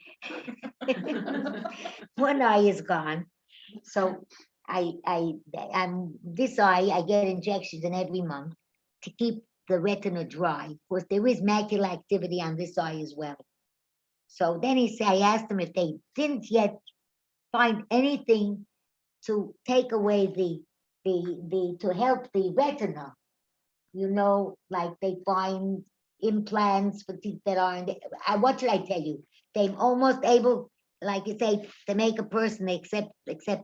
one eye is gone. So I'm this eye, I get injections in every month to keep the retina dry. Of course, there is macular activity on this eye as well. So then I asked them if they didn't yet find anything to take away to help the retina. You know, like they find implants for teeth that aren't, what should I tell you? They're almost able, like you say, to make a person except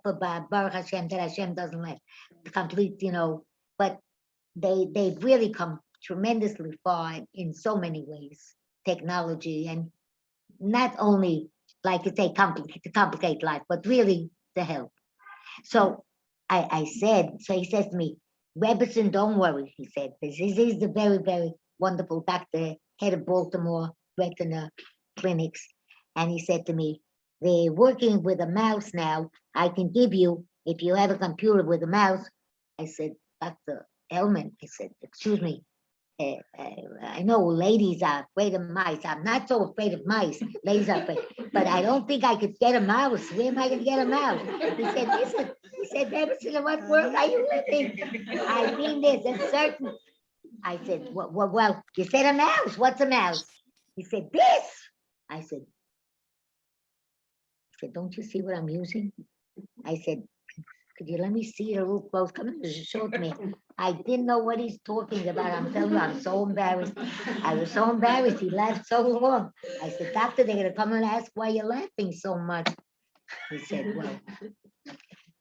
for Baruch Hashem, that Hashem doesn't let complete, you know, but they've really come tremendously far in so many ways, technology, and not only, like you say, to complicate life, but really to help. So I said, so he says to me, Rebbetzen, don't worry, he said. This is the very, very wonderful doctor, head of Baltimore retina clinics. And he said to me, they're working with a mouse now. I can give you, if you have a computer with a mouse. I said, Dr. Elman, I said, excuse me, I know ladies are afraid of mice. I'm not so afraid of mice. Ladies are afraid, but I don't think I could get a mouse. Where am I going to get a mouse? He said, listen, he said, Rebbetzen, in what world are you living? I mean, there's a certain. I said, well, you said a mouse. What's a mouse? He said, this. I said, don't you see what I'm using? I said, could you let me see it a little close? Come and show it to me. I didn't know what he's talking about. I'm telling you, I'm so embarrassed. I was so embarrassed. He laughed so long. I said, doctor, they're going to come and ask why you're laughing so much. He said, well,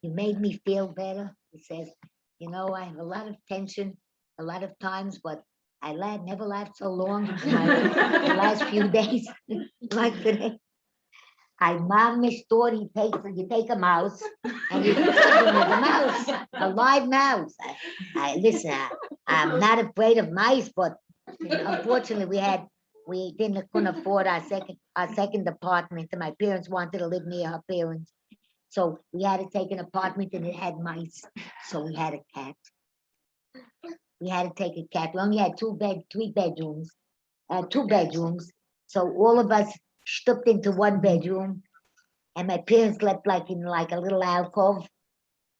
you made me feel better. He says, you know, I have a lot of tension, a lot of times, but I never laughed so long in the last few days like today. I mamish thought you take a mouse and you do something with a mouse, a live mouse. Listen, I'm not afraid of mice, but unfortunately couldn't afford our second apartment, and my parents wanted to live near her parents. So we had to take an apartment and it had mice. So we had a cat. We had to take a cat. We only had two bedrooms. So all of us stepped into one bedroom, and my parents slept in a little alcove,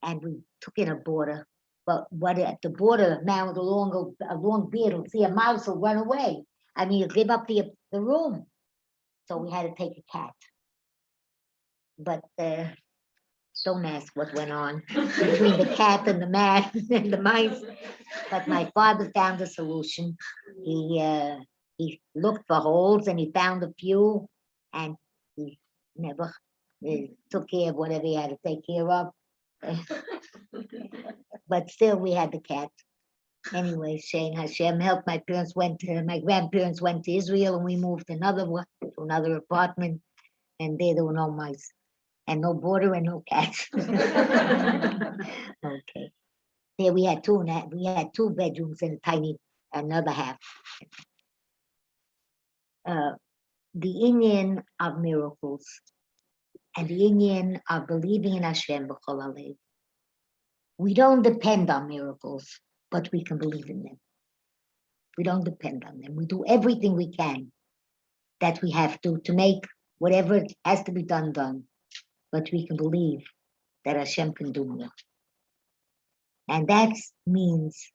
and we took in a border. But what at the border, now with a long beard, will see a mouse will run away. I mean, you give up the room. So we had to take a cat. But don't ask what went on between the cat and the man and the mice. But my father found a solution. He looked for holes and he found a few, and he never took care of whatever he had to take care of. But still, we had the cat. Anyway, Shane Hashem helped. My grandparents went to Israel, and we moved to another apartment, and there were no mice, and no border, and no cats. Okay. There we had two bedrooms and another half. The Indian of miracles and the Indian of believing in Hashem b'chol halev. We don't depend on miracles, but we can believe in them. We don't depend on them. We do everything we can that we have to make whatever has to be done. But we can believe that Hashem can do more. And that means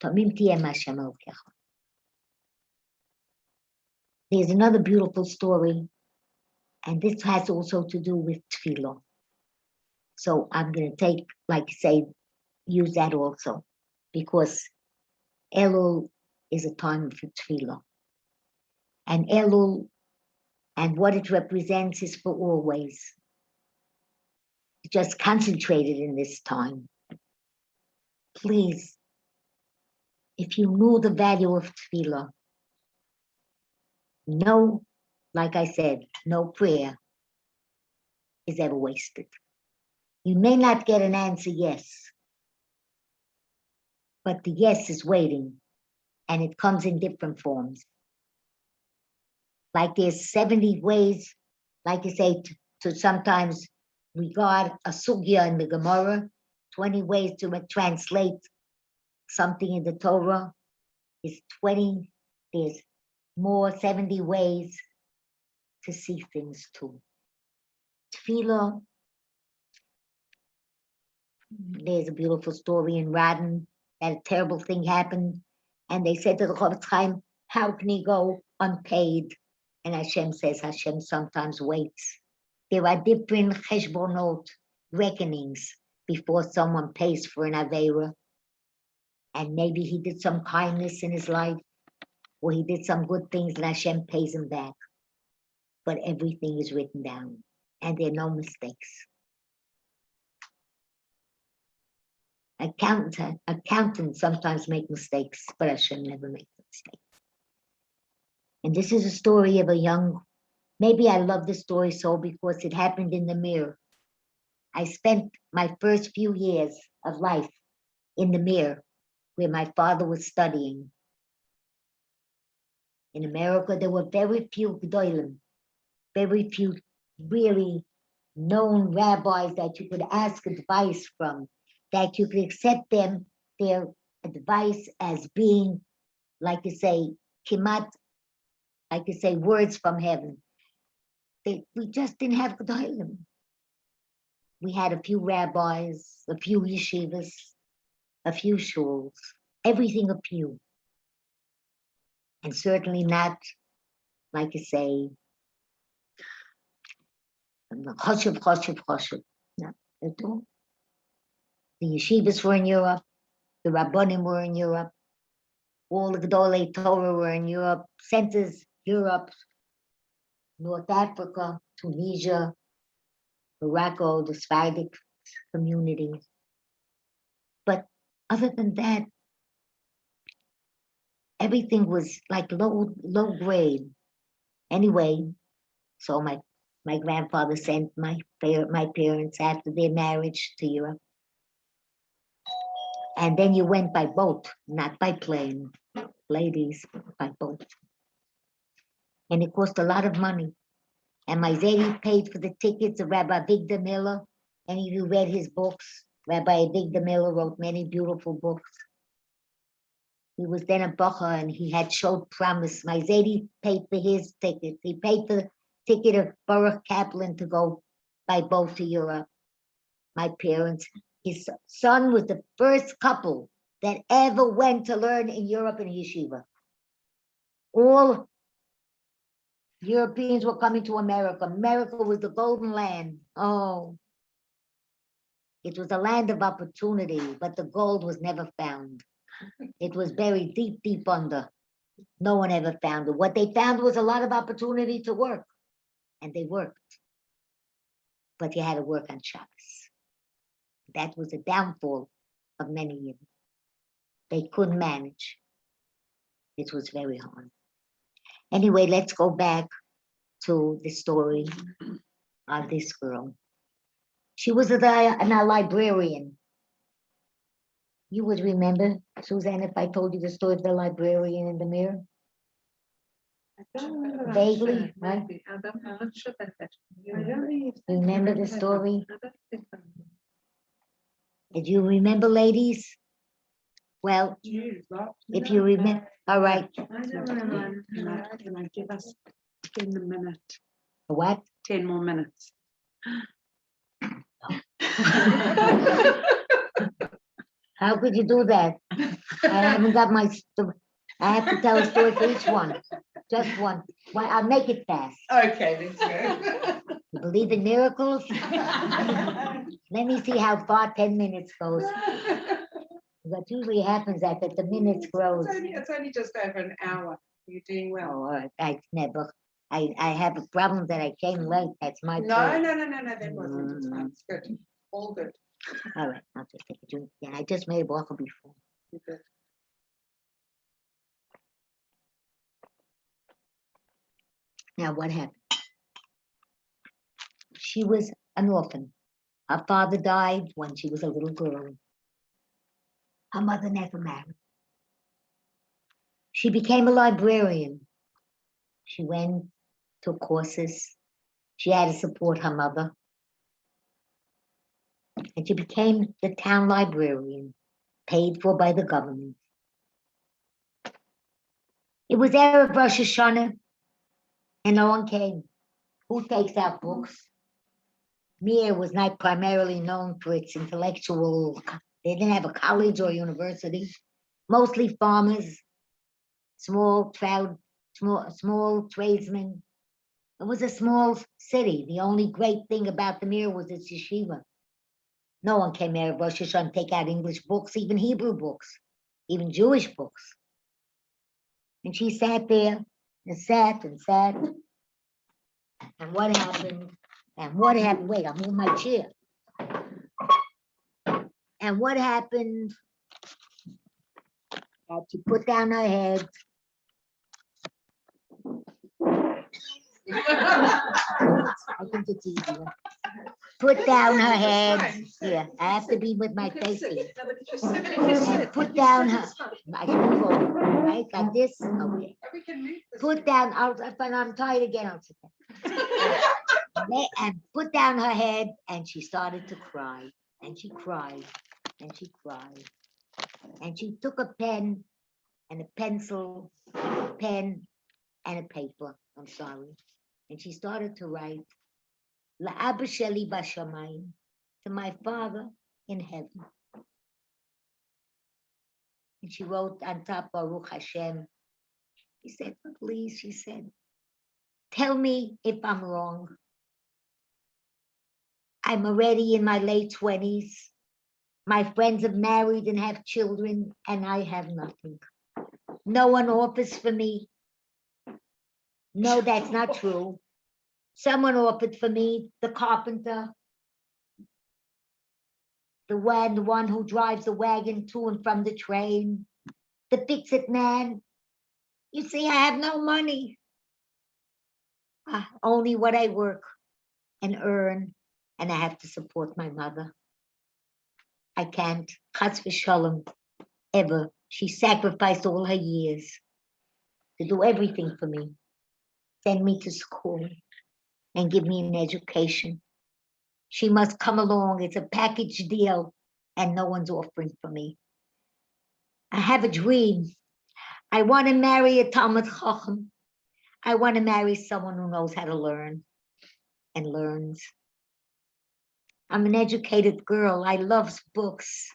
Tamim tiyem Hashem Elokecha. There's another beautiful story, and this has also to do with tefillah. So I'm going to use that also, because Elul is a time for tefillah. And Elul, and what it represents is for always. Just concentrated in this time. Please, if you knew the value of tefillah, no, like I said, no prayer is ever wasted. You may not get an answer yes, but the yes is waiting, and it comes in different forms. Like there's 70 ways, like you say, to sometimes regard a sugya in the Gemara, 20 ways to translate something in the Torah. Is 20, there's more 70 ways to see things too. Tefillah, there's a beautiful story in Radin that a terrible thing happened, and they said to the Chaim, how can he go unpaid? And Hashem says, Hashem sometimes waits. There are different cheshbonot, reckonings, before someone pays for an aveira. And maybe he did some kindness in his life, or he did some good things and Hashem pays him back. But everything is written down, and there are no mistakes. Accountants sometimes make mistakes, but Hashem never makes a mistake. And this is a story of maybe I love this story so because it happened in the mirror. I spent my first few years of life in the Mir, where my father was studying. In America, there were very few Gdolim, very few really known rabbis that you could ask advice from, that you could accept their advice as being, like you say, kimat, like you say, words from heaven. We just didn't have Gdolim. We had a few rabbis, a few yeshivas, a few shuls, everything a few. And certainly not, like you say, choshev. No, at all. The yeshivas were in Europe, the rabbanim were in Europe, all the Gedolei Torah were in Europe, centers, Europe, North Africa, Tunisia, Morocco, the Sephardic communities. But other than that, everything was like low grade. Anyway, so my grandfather sent my parents after their marriage to Europe. And then you went by boat, not by plane, ladies, by boat. And it cost a lot of money. And my Zedi paid for the tickets of Rabbi Victor Miller. Any of you read his books? Rabbi Victor Miller wrote many beautiful books. He was then a bacha and he had showed promise. My Zedi paid for his tickets. He paid for the ticket of Baruch Kaplan to go by boat to Europe. My parents, his son was the first couple that ever went to learn in Europe in yeshiva. All Europeans were coming to America. America was the golden land. Oh, it was a land of opportunity, but the gold was never found. It was buried deep, deep under. No one ever found it. What they found was a lot of opportunity to work, and they worked. But you had to work on Shabbos. That was the downfall of many years. They couldn't manage. It was very hard. Anyway, let's go back to the story of this girl. She was a librarian. You would remember, Suzanne, if I told you the story of the librarian in the mirror? Vaguely, right? I'm not sure about that. Remember the story? Did you remember, ladies? Well, if you remember, all right. Can I give us 10 minutes? What? 10 more minutes. How could you do that? I haven't got my story. I have to tell a story for each one. Just one. Well, I'll make it fast. Okay, let's go. You believe in miracles? Let me see how far 10 minutes goes. What usually happens after the minutes grows. It's only just over an hour. You're doing well. Oh, I never. I have a problem that I came late. That's my No, fault. that wasn't. It's fine. It's good. All good. All right, I'll just take a drink. Yeah, I just made water before. You're good. Now, what happened? She was an orphan. Her father died when she was a little girl. Her mother never married. She became a librarian. She went, took courses. She had to support her mother. And she became the town librarian, paid for by the government. It was Erev Rosh Hashanah, and no one came. Who takes out books? Mir was not primarily known for its intellectual. They didn't have a college or university. Mostly farmers, small tradesmen. It was a small city. The only great thing about the Mir was its yeshiva. No one came there, Rosh Hashanah, take out English books, even Hebrew books, even Jewish books. And she sat there and sat and sat. And what happened? And what happened? Wait, I'm in my chair. And what happened? That she put down her head. I think it's easier. put down her head. Yeah, I have to be with my face here. And put down her, I can move over, right, like this, okay. Put down, when I'm tired again, I'll sit down. And put down her head, and she started to cry, and she cried, and she cried. And she took a pen and a pencil, a pen and a paper, I'm sorry. And she started to write, La'aba sheli bashamayim, to my father in heaven. And she wrote on top, Baruch Hashem. She said, please, she said, tell me if I'm wrong. I'm already in my late 20s. My friends have married and have children, and I have nothing. No one offers for me. No, that's not true. Someone offered for me, the carpenter, the one who drives the wagon to and from the train, the fix-it man. You see, I have no money. Only what I work and earn, and I have to support my mother. I can't, chas v'shalom, ever. She sacrificed all her years to do everything for me, send me to school and give me an education. She must come along. It's a package deal, and no one's offering for me. I have a dream. I want to marry a Talmud Chacham. I want to marry someone who knows how to learn and learns. I'm an educated girl. I love books,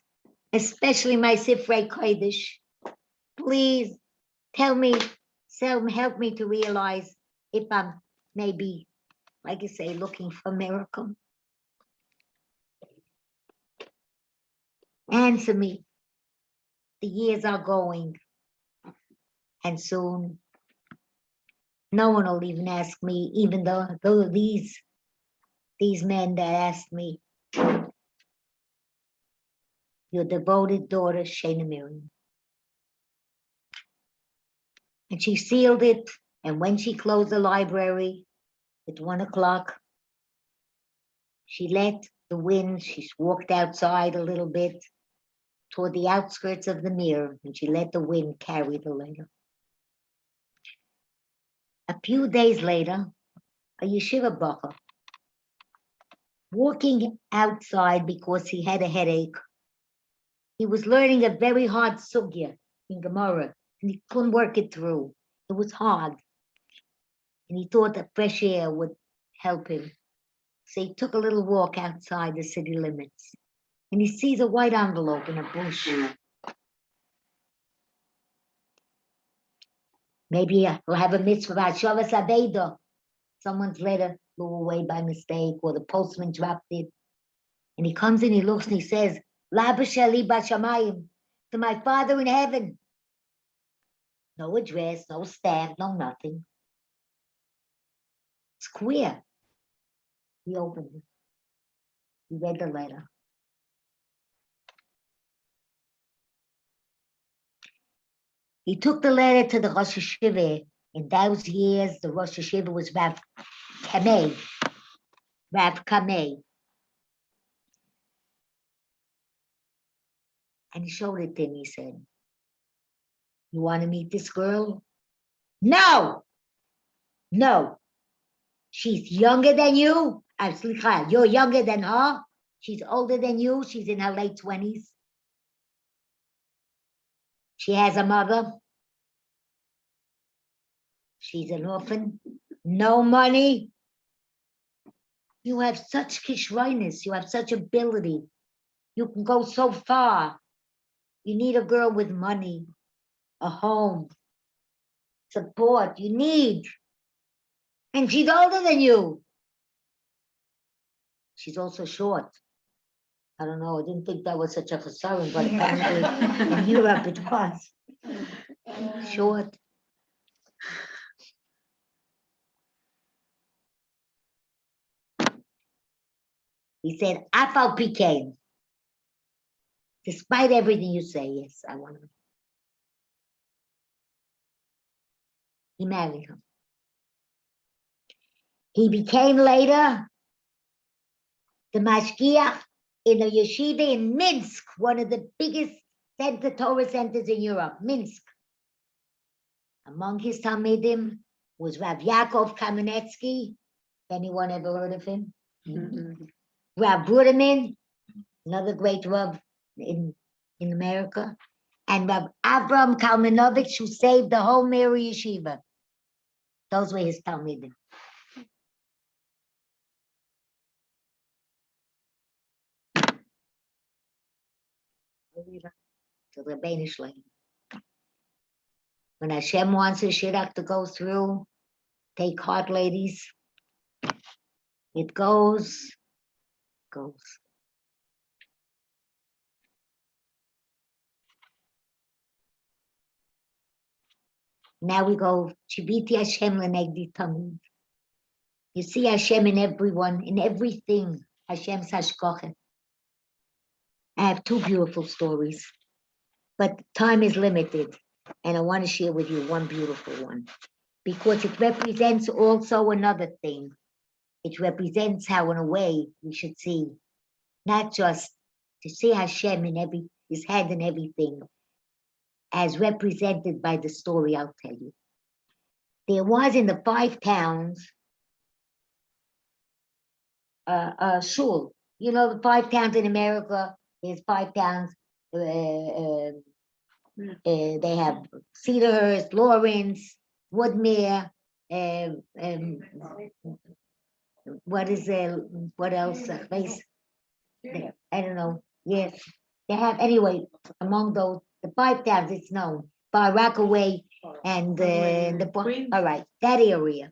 especially my Sifrei Kodesh. Please tell me, help me to realize if I'm maybe, like you say, looking for a miracle. Answer me. The years are going, and soon no one will even ask me, even though these men that asked me, your devoted daughter, Shana Miriam. And she sealed it, and when she closed the library at 1 o'clock, she let the wind, she walked outside a little bit toward the outskirts of the mirror, and she let the wind carry the letter. A few days later, a yeshiva bacher, walking outside because he had a headache, he was learning a very hard sugya in Gemara, and he couldn't work it through. It was hard. And he thought that fresh air would help him. So he took a little walk outside the city limits. And he sees a white envelope in a bush. Maybe we'll have a mitzvah about Shavas Aveda. Someone's letter flew away by mistake, or the postman dropped it. And he comes in, he looks, and he says, La'aba sheli bashamayim, to my father in heaven. No address, no stamp, no nothing. It's queer. He opened it. He read the letter. He took the letter to the Rosh Hashiva. In those years, the Rosh Hashiva was Rav Kamei. Rav Kamei. And he showed it to him. He said, you want to meet this girl? No! No. She's younger than you. You're younger than her. She's older than you. She's in her late 20s. She has a mother. She's an orphan. No money. You have such kishroinus. You have such ability. You can go so far. You need a girl with money, a home, support. You need. And she's older than you. She's also short. I don't know. I didn't think that was such a concern, but apparently in Europe it was. Short. He said, Afal Pikain. Despite everything you say, yes, I want to. He married her. He became later the mashgiach in a yeshiva in Minsk, one of the biggest Torah centers in Europe, Minsk. Among his talmidim was Rav Yaakov Kamenetsky. Anyone ever heard of him? Rav Bruderman, another great Rav in America, and Rav Avram Kalmanovich, who saved the whole Mary Yeshiva. Those were his talmidim. To the Banish lane. When Hashem wants a shidduch to go through, take heart, ladies. It goes. Now we go, Shibiti Hashem Lenegdi Tamid. You see Hashem in everyone, in everything. Hashem's Hashkochen. I have two beautiful stories, but time is limited, and I want to share with you one beautiful one, because it represents also another thing. It represents how, in a way, we should see, not just to see Hashem in His hand in everything, as represented by the story I'll tell you. There was in the 5 towns a shul. You know, the 5 towns in America, there's 5 towns. They have Cedarhurst, Lawrence, Woodmere, what else? I don't know. Yes, they have, anyway, among those, the 5 towns, it's known, Far Rockaway and all right, that area.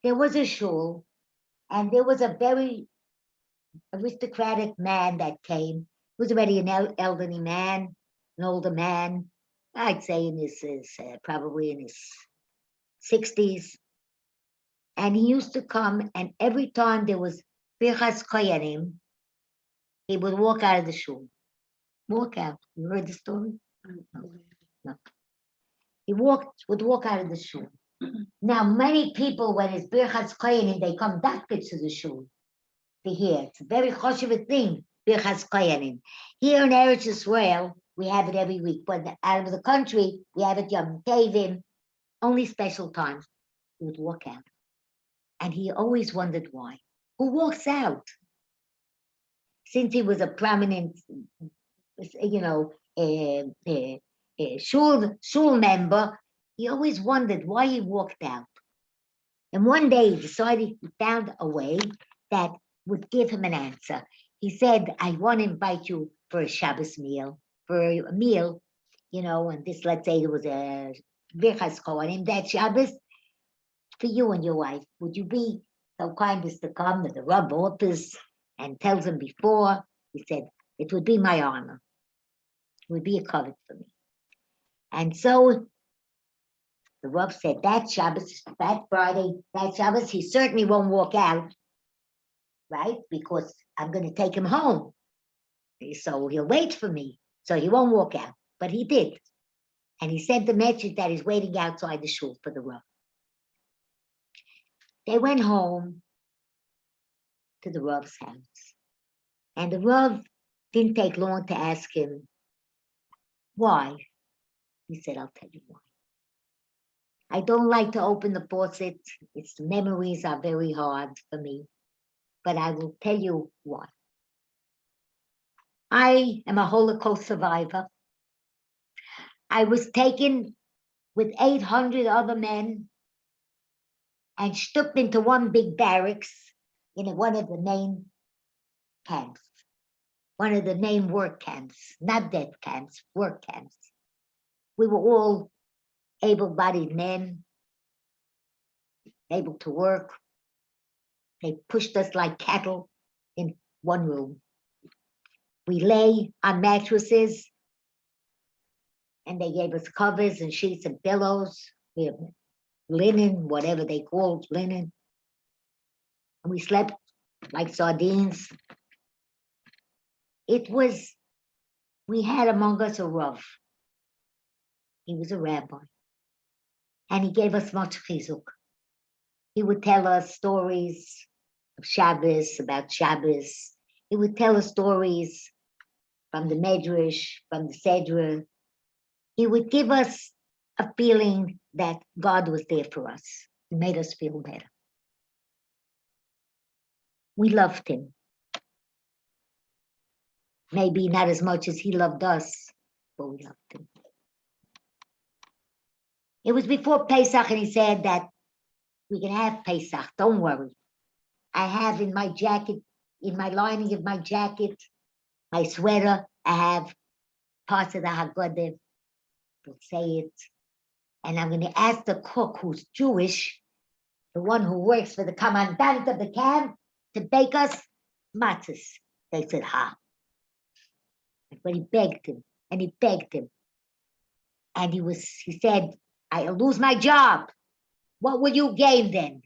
There was a shul, and there was a very aristocratic man that came. He was already an elderly man, an older man, I'd say in his probably in his 60s. And he used to come, and every time there was Pinchas Koyanim, he would walk out of the shul. Walk out. You heard the story? No. He would walk out of the shul. Now, many people, when it's Birchas Koyanim, they come back to the shul to hear. It's a very choshev thing, Birchas Koyanim. Here in Eretz Yisrael, we have it every week, but out of the country, we have it Yom Tovim, only special times. He would walk out. And he always wondered why. Who walks out? Since he was a prominent, shul member, he always wondered why he walked out. And one day he decided he found a way that would give him an answer. He said, I want to invite you for a Shabbos meal, and this, let's say there was a Birchas Kohanim that Shabbos, for you and your wife. Would you be so kind as to come to the Rav office and tells him before? He said, it would be my honor. It would be a covet for me. And so the Rav said, that Shabbos, that Friday, that Shabbos, he certainly won't walk out, right? Because I'm going to take him home. So he'll wait for me. So he won't walk out. But he did. And he sent the message that he's waiting outside the shul for the Rav. They went home to the Rav's house. And the Rav didn't take long to ask him, why? He said, I'll tell you why. I don't like to open the faucet. Its memories are very hard for me. But I will tell you why. I am a Holocaust survivor. I was taken with 800 other men and stuck into one big barracks in one of the main camps, one of the main work camps, not death camps, work camps. We were all able-bodied men, able to work. They pushed us like cattle in one room. We lay on mattresses, and they gave us covers and sheets and pillows. We have linen, whatever they called linen. And we slept like sardines. We had among us a Rav. He was a rabbi. And he gave us much chizuk. He would tell us stories of Shabbos, about Shabbos. He would tell us stories from the Medrash, from the Sedra. He would give us a feeling that God was there for us. He made us feel better. We loved him. Maybe not as much as he loved us, but we loved him. It was before Pesach, and he said that we can have Pesach, don't worry. I have in my jacket, in my lining of my jacket, my sweater, I have parts of the Haggadah. We'll say it. And I'm going to ask the cook who's Jewish, the one who works for the commandant of the camp, to bake us matzahs. They said, ha. But he begged him, and he begged him. And he said, I'll lose my job. What will you gain then?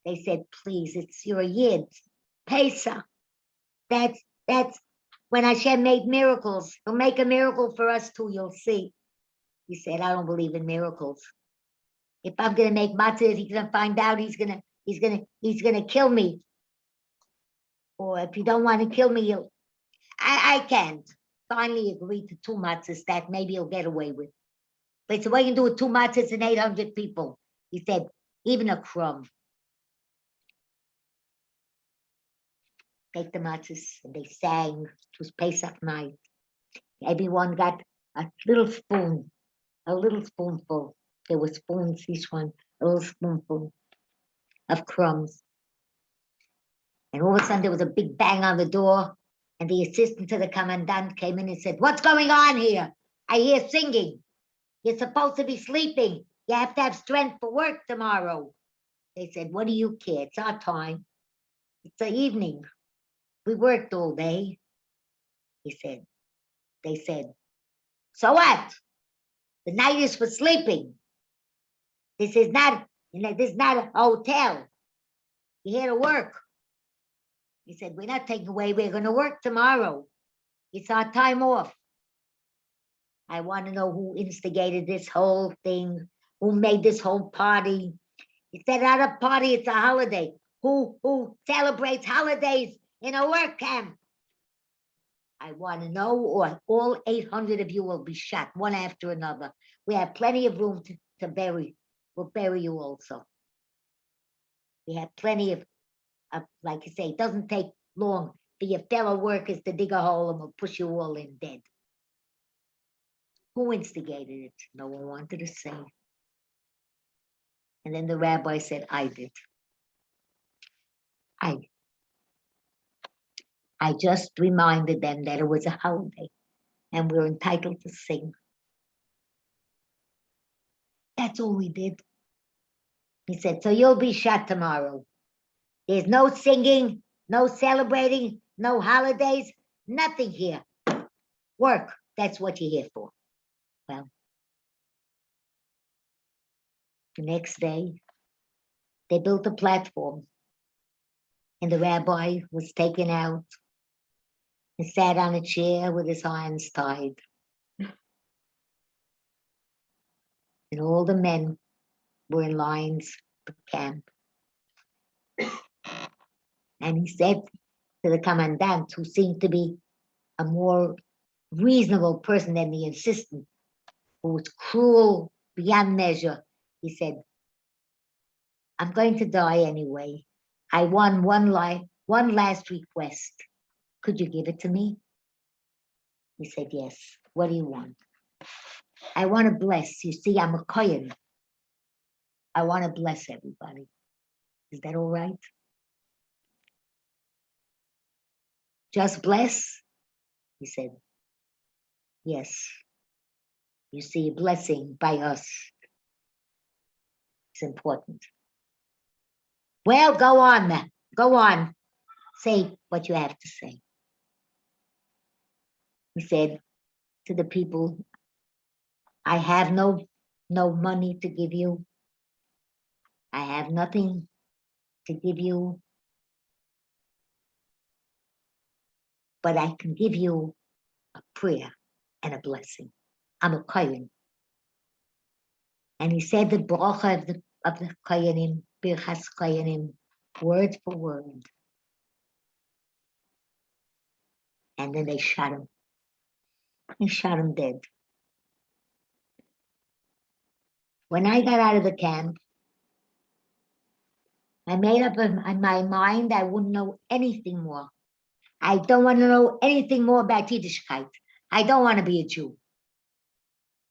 They said, please, you're a yid. Pesach. That's when Hashem made miracles. He'll make a miracle for us too, you'll see. He said, I don't believe in miracles. If I'm gonna make matzah, he's gonna find out he's gonna kill me. Or if you don't want to kill me, I can't. Finally agreed to 2 matzahs that maybe he'll get away with. But he said, what you can do with 2 matzahs and 800 people? He said, even a crumb. Take the matzahs, and they sang. It was Pesach night. Everyone got a little spoon, a little spoonful. There were spoons, each one, a little spoonful of crumbs. And all of a sudden there was a big bang on the door, and the assistant to the commandant came in and said, what's going on here? I hear singing. You're supposed to be sleeping. You have to have strength for work tomorrow. They said, what do you care? It's our time. It's the evening. We worked all day. They said, so what? The night is for sleeping. This is not a hotel. You're here to work. He said, we're not taking away. We're going to work tomorrow. It's our time off. I want to know who instigated this whole thing, who made this whole party. He said, not a party, it's a holiday. Who celebrates holidays in a work camp? I want to know, or all 800 of you will be shot, one after another. We have plenty of room to bury. We'll bury you also. We have plenty of, like I say, it doesn't take long for your fellow workers to dig a hole and we'll push you all in dead. Who instigated it? No one wanted to say. And then the rabbi said, I did. I just reminded them that it was a holiday and we're entitled to sing. That's all we did. He said, so you'll be shot tomorrow. There's no singing, no celebrating, no holidays, nothing here. Work, that's what you're here for. Well, the next day, they built a platform and the rabbi was taken out and sat on a chair with his hands tied. And all the men were in lines for camp. And he said to the commandant, who seemed to be a more reasonable person than the assistant, who was cruel beyond measure, he said, I'm going to die anyway. I won one last request. Could you give it to me? He said, yes. What do you want? I want to bless. You see, I'm a Kohen. I want to bless everybody. Is that all right? Just bless? He said, yes. You see, a blessing by us is important. Well, go on, then. Go on. Say what you have to say. He said to the people, I have no money to give you. I have nothing to give you. But I can give you a prayer and a blessing. I'm a Kohen. And he said the bracha of the Kohenim, Birchas Kohenim, word for word. And then they shot him. They shot him dead. When I got out of the camp, I made up in my mind I wouldn't know anything more. I don't want to know anything more about Yiddishkeit. I don't want to be a Jew.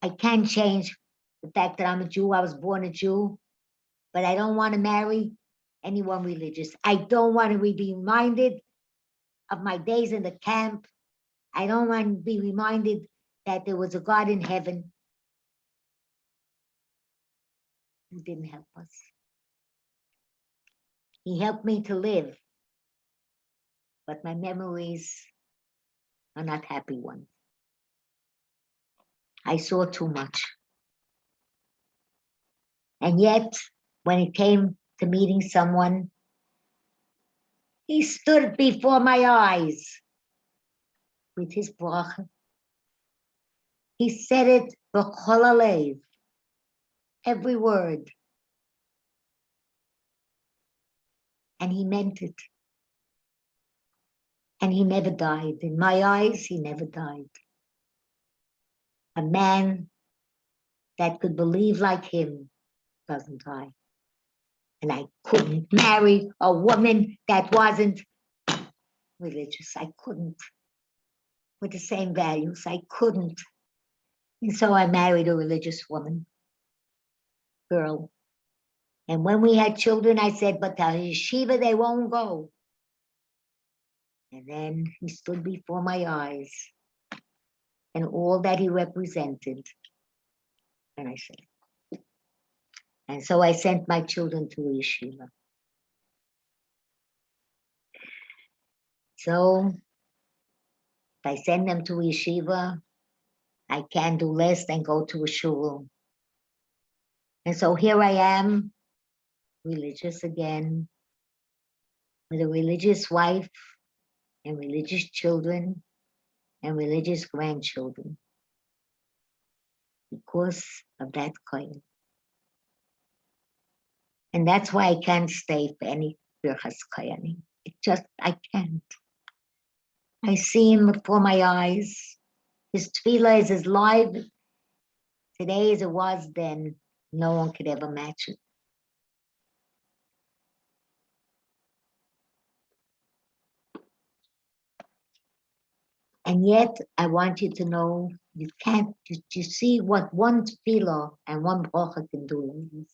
I can't change the fact that I'm a Jew. I was born a Jew, but I don't want to marry anyone religious. I don't want to be reminded of my days in the camp. I don't want to be reminded that there was a God in heaven who didn't help us. He helped me to live, but my memories are not happy ones. I saw too much. And yet, when it came to meeting someone, he stood before my eyes with his bracha. He said it b'chol halev, every word. And he meant it. And he never died. In my eyes, he never died. A man that could believe like him doesn't die. And I couldn't marry a woman that wasn't religious. I couldn't. With the same values, I couldn't. And so I married a religious woman, girl. And when we had children, I said, but to yeshiva, they won't go. And then he stood before my eyes and all that he represented. And I said, and so I sent my children to yeshiva. So if I send them to yeshiva, I can't do less than go to a shul. And so here I am, religious again, with a religious wife and religious children and religious grandchildren because of that kohen. And that's why I can't stay for any birchas kohanim. It just, I can't. I see him before my eyes. His tefillah is as live today as it was then. No one could ever match it. And yet, I want you to know, you can't, you see what one tefillah and one bracha can do, ladies.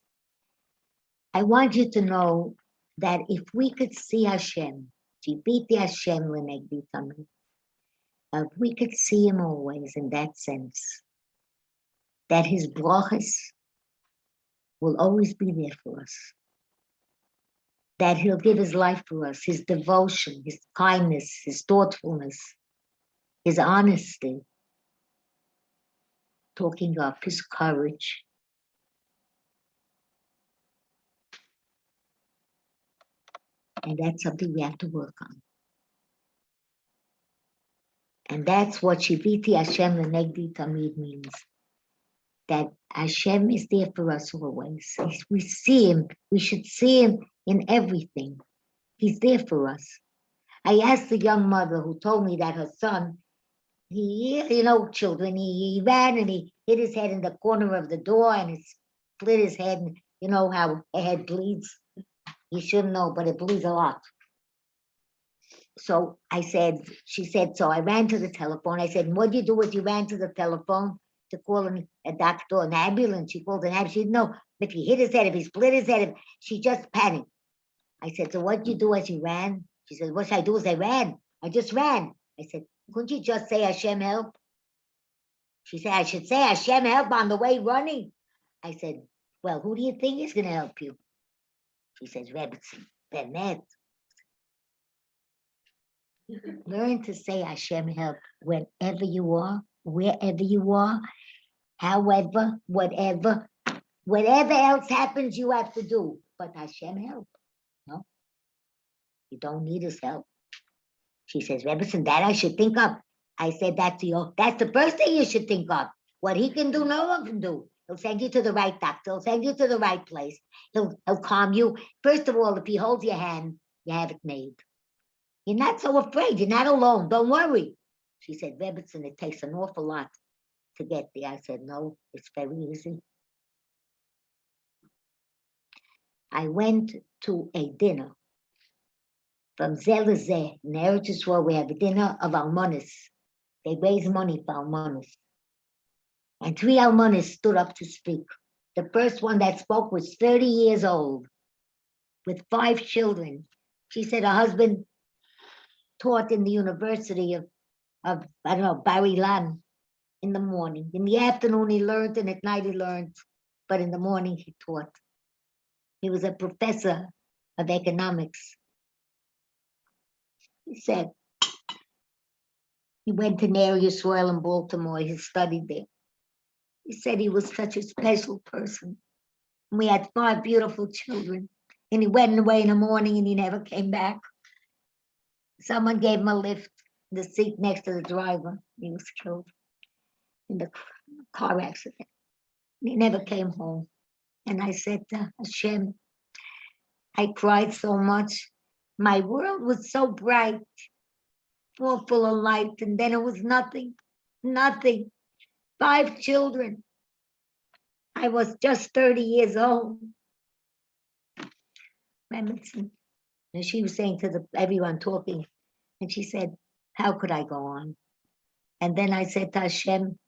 I want you to know that if we could see Hashem, Jibiti Hashem Lenegdi Tamid, if we could see him always in that sense, that his brachas will always be there for us, that he'll give his life for us, his devotion, his kindness, his thoughtfulness, his honesty, talking up, his courage. And that's something we have to work on. And that's what Shiviti Hashem Lenegdi Tamid means. That Hashem is there for us always. We see him. We should see him in everything. He's there for us. I asked the young mother who told me that her son, children, he ran and he hit his head in the corner of the door and he split his head. And you know how a head bleeds? You shouldn't know, but it bleeds a lot. So she said, so I ran to the telephone. I said, what did you do? You ran to the telephone to call a doctor, an ambulance. She called an ambulance. She didn't know if he hit his head, if he split his head. She just panicked. I said, so what did you do as you ran? She said, what should I do as I ran? I just ran. I said, couldn't you just say Hashem help? She said, I should say Hashem help on the way running. I said, well, who do you think is going to help you? She says, Rebbetzen, Bennett. Learn to say Hashem help wherever you are, wherever you are, however, whatever else happens you have to do. But Hashem help. No, you don't need his help. She says, Rebbetzen, that I should think of. I said, that's the first thing you should think of. What he can do, no one can do. He'll send you to the right doctor. He'll send you to the right place. He'll calm you. First of all, if he holds your hand, you have it made. You're not so afraid. You're not alone. Don't worry. She said, Rebbetzen, it takes an awful lot to get there. I said, no, it's very easy. I went to a dinner from Zelazeh in Eretz Yisrael. We have a dinner of almonis. They raise money for almonis. And 3 almonis stood up to speak. The first one that spoke was 30 years old with 5 children. She said her husband taught in the University of I don't know, Bar Ilan in the morning. In the afternoon he learned and at night he learned, but in the morning he taught. He was a professor of economics. He said he went to Ner Yisrael in Baltimore. He studied there. He said he was such a special person. We had 5 beautiful children. And he went away in the morning and he never came back. Someone gave him a lift, the seat next to the driver. He was killed in the car accident. He never came home. And I said to Hashem, I cried so much. My world was so bright, all full of light, and then it was nothing, nothing. 5 children. I was just 30 years old. And she was saying to everyone talking, and she said, how could I go on? And then I said to Hashem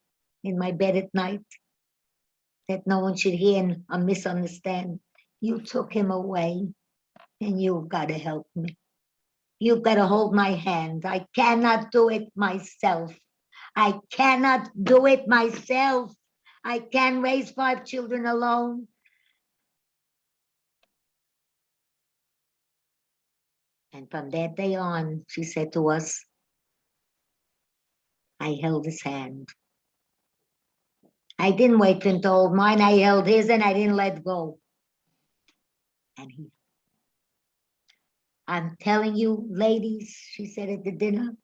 in my bed at night, that no one should hear or misunderstand. You took him away, and you've got to help me. You've got to hold my hand. I cannot do it myself. I cannot do it myself. I can't raise 5 children alone. And from that day on, she said to us, I held his hand. I didn't wait for him to hold mine. I held his and I didn't let go. And I'm telling you, ladies, she said at the dinner,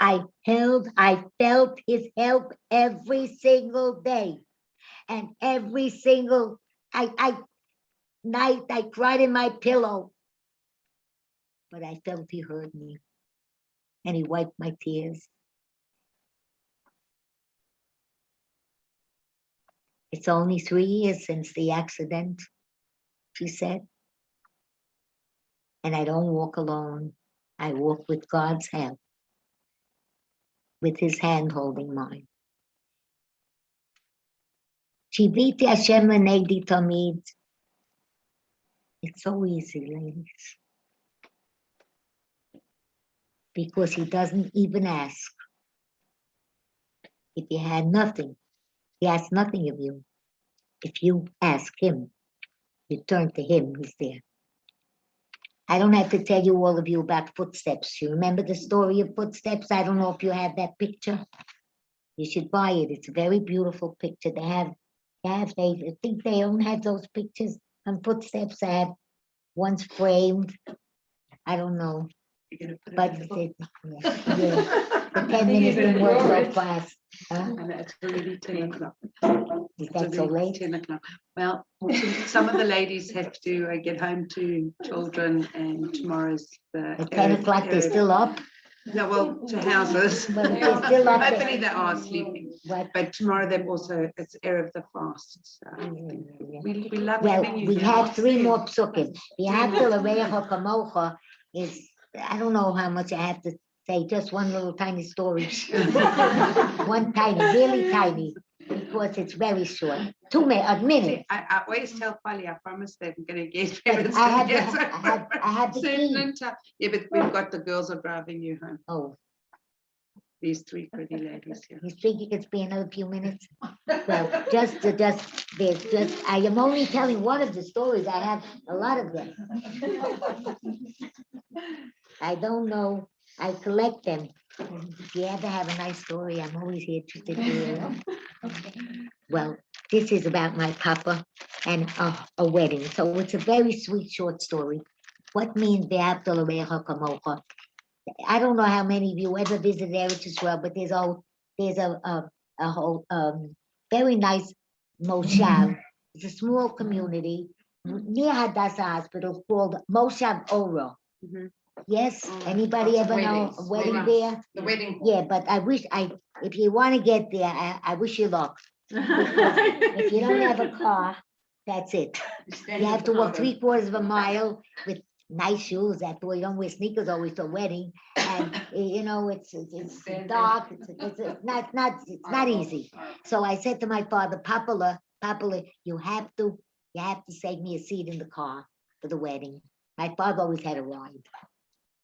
I felt his help every single day. And every single night I cried in my pillow. But I felt he heard me. And he wiped my tears. It's only 3 years since the accident, she said. And I don't walk alone. I walk with God's help, with his hand holding mine. Shiviti Hashem Lenegdi Tamid. It's so easy, ladies. Because he doesn't even ask. If you had nothing, he asks nothing of you. If you ask him, you turn to him, he's there. I don't have to tell you, all of you, about footsteps. You remember the story of footsteps? I don't know if you have that picture. You should buy it. It's a very beautiful picture. I think they don't have those pictures on footsteps. I have one's framed. I don't know. But the 10 minutes didn't work so fast. And it's already 10 o'clock. Is that so late? 10 o'clock. Well, some of the ladies have to get home to children, and tomorrow's the. At 10 o'clock, they're still up? No, well, to houses. Well, they're still up. Hopefully they are sleeping. What? But tomorrow they've also, it's Erev the fast. So we love Well, having you we here. have 3 more psukim. The Avdol Arecha Kamocha is, I don't know how much I have to say, just one little tiny story. One tiny, really tiny, because it's very short. 2 minutes, a minute. I always tell Polly, I promise that I'm going to get But I have the key. Yeah, but we've got the girls are driving you home. Oh, These 3 pretty ladies here. you think you could spare another few minutes? Well, I am only telling one of the stories. I have a lot of them. I don't know. I collect them. If you ever have a nice story, I'm always interested to hear them. Well, this is about my papa and a wedding. So it's a very sweet short story. What means Ve'avdol Arecha Kamocha? I don't know how many of you ever visited Eretz Yisrael, but there's a whole very nice moshav. It's a small community near Hadassah Hospital called Moshav Oro. Mhm. Yes, anybody Lots of ever know a weddings, wedding weddings. there? The wedding. Yeah, but if you want to get there, I wish you luck. If you don't have a car, that's it. You have to walk 3/4 of a mile with nice shoes. After all, you don't wear sneakers always to a wedding, and it's dark. It's not easy. So I said to my father, Papa, you have to save me a seat in the car for the wedding. My father always had a ride.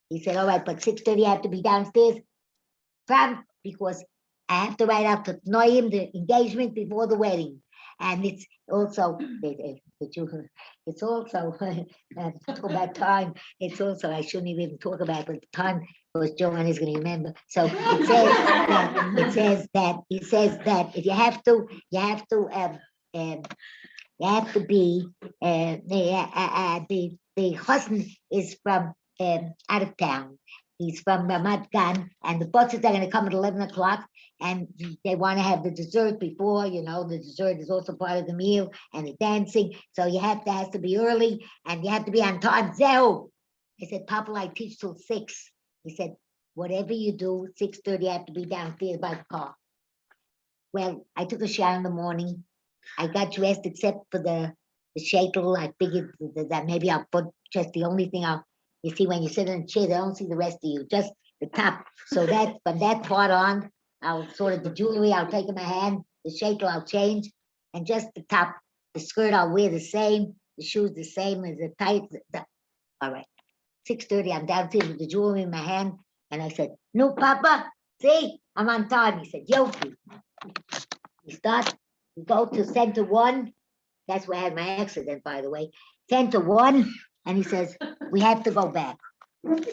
He said, all right, but 6:30 I have to be downstairs because I have to write out to Noim the engagement before the wedding. And it's also, it's also, talk about time, it's also, I shouldn't even talk about it, the time, because Joanne is going to remember. So it says that if you have to be, the husband is from out of town. He's from Ramat Gan, and the buses are going to come at 11 o'clock, and they want to have the dessert before, the dessert is also part of the meal, and the dancing, so has to be early, and you have to be on time. Zero. I said, Papa, I teach till 6. He said, whatever you do, 6:30, I have to be downstairs by the car. Well, I took a shower in the morning. I got dressed except for the shaitel. I figured that maybe I'll put just the only thing you see when you sit in a chair, they don't see the rest of you, just the top. So that from that part on, I'll sort of the jewelry, I'll take in my hand, the shaitel I'll change, and just the top, the skirt I'll wear the same, the shoes the same as the tights. All right, 6:30, I'm downstairs with the jewelry in my hand, and I said, no, Papa, see, I'm on time. He said, Yoki. We go to Center 1. That's where I had my accident, by the way. Center 1, and he says, we have to go back. Is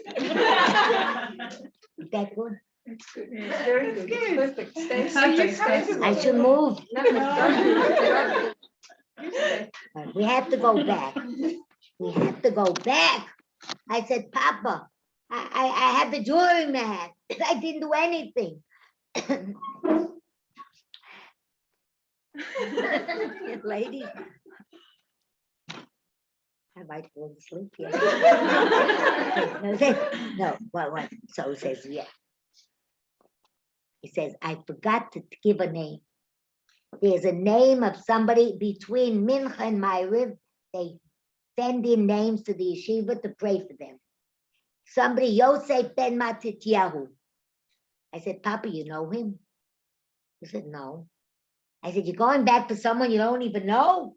that good? It's good. It's very good. It's perfect. Stay Stay I should move. No. We have to go back. We have to go back. I said, Papa, I had the jewelry in my hand. I didn't do anything. Lady, I might fall asleep. Yeah. No, what? So he says, yeah. He says, I forgot to give a name. There's a name of somebody between Mincha and Ma'ariv. They send in names to the yeshiva to pray for them. Somebody, Yosef ben Matityahu. I said, Papa, you know him? He said, no. I said, you're going back for someone you don't even know?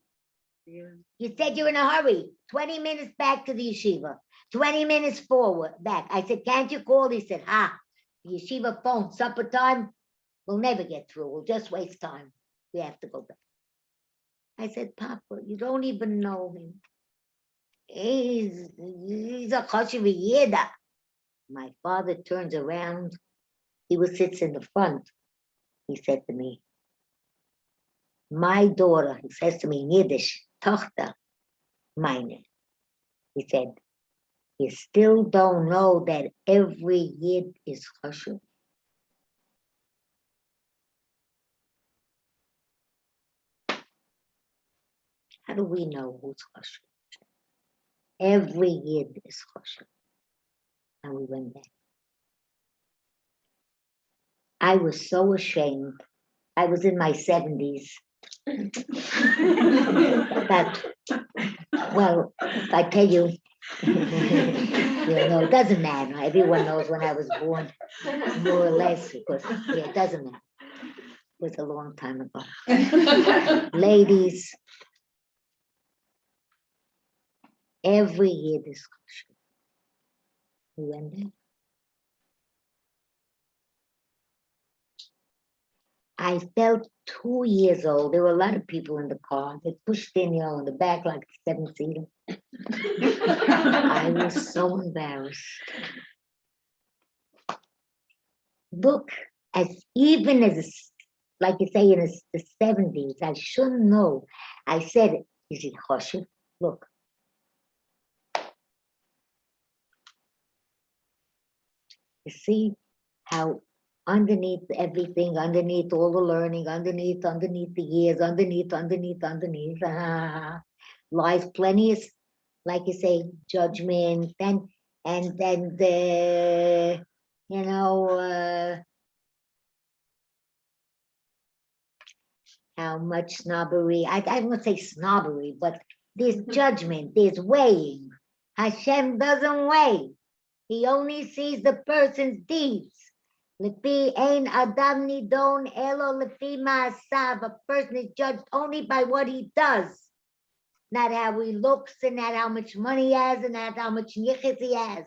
Yeah. You said you're in a hurry. 20 minutes back to the yeshiva. 20 minutes forward, back. I said, can't you call? He said, the yeshiva phone, supper time, we'll never get through. We'll just waste time. We have to go back. I said, Papa, you don't even know him. He's a chashiv yeda. My father turns around. He sits in the front. He said to me, my daughter, he says to me in Yiddish, Tochter, meine. He said, you still don't know that every Yid is chashuv. How do we know who's chashuv? Every Yid is chashuv. And we went back. I was so ashamed. I was in my 70s. But, well, if I tell you, it doesn't matter. Everyone knows when I was born, more or less, because it doesn't matter. It was a long time ago. Ladies, every year this question. We went there. I felt 2 years old. There were a lot of people in the car. They pushed in, in the back like a 7-seater. I was so embarrassed. Look, even as, like you say, in the 70s, I shouldn't know. I said, is it chashuv? Look. You see how underneath everything, underneath all the learning, underneath the years, underneath, lies plenty of, like you say, judgment, and and then the, how much snobbery, I won't say snobbery, but there's judgment, there's weighing. Hashem doesn't weigh. He only sees the person's deeds. Lefi ein adam nidon elo lefi ma'asav. A person is judged only by what he does, not how he looks, and not how much money he has, and not how much yichus he has,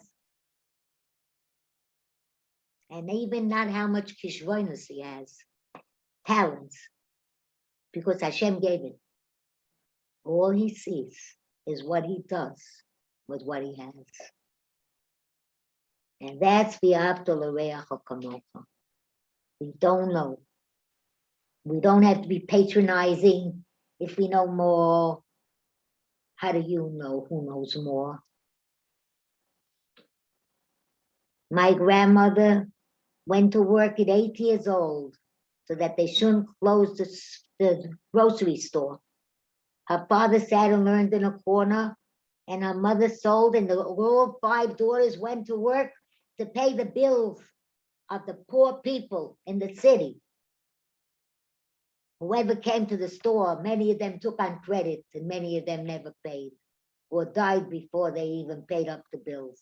and even not how much kishvoinus he has, talents, because Hashem gave it. All he sees is what he does with what he has. And that's v'ahavta l'reacha kamocha. We don't know. We don't have to be patronizing if we know more. How do you know who knows more? My grandmother went to work at 8 years old so that they shouldn't close the grocery store. Her father sat and learned in a corner, and her mother sold, and all 5 daughters went to work to pay the bills of the poor people in the city. Whoever came to the store, many of them took on credit, and many of them never paid or died before they even paid up the bills.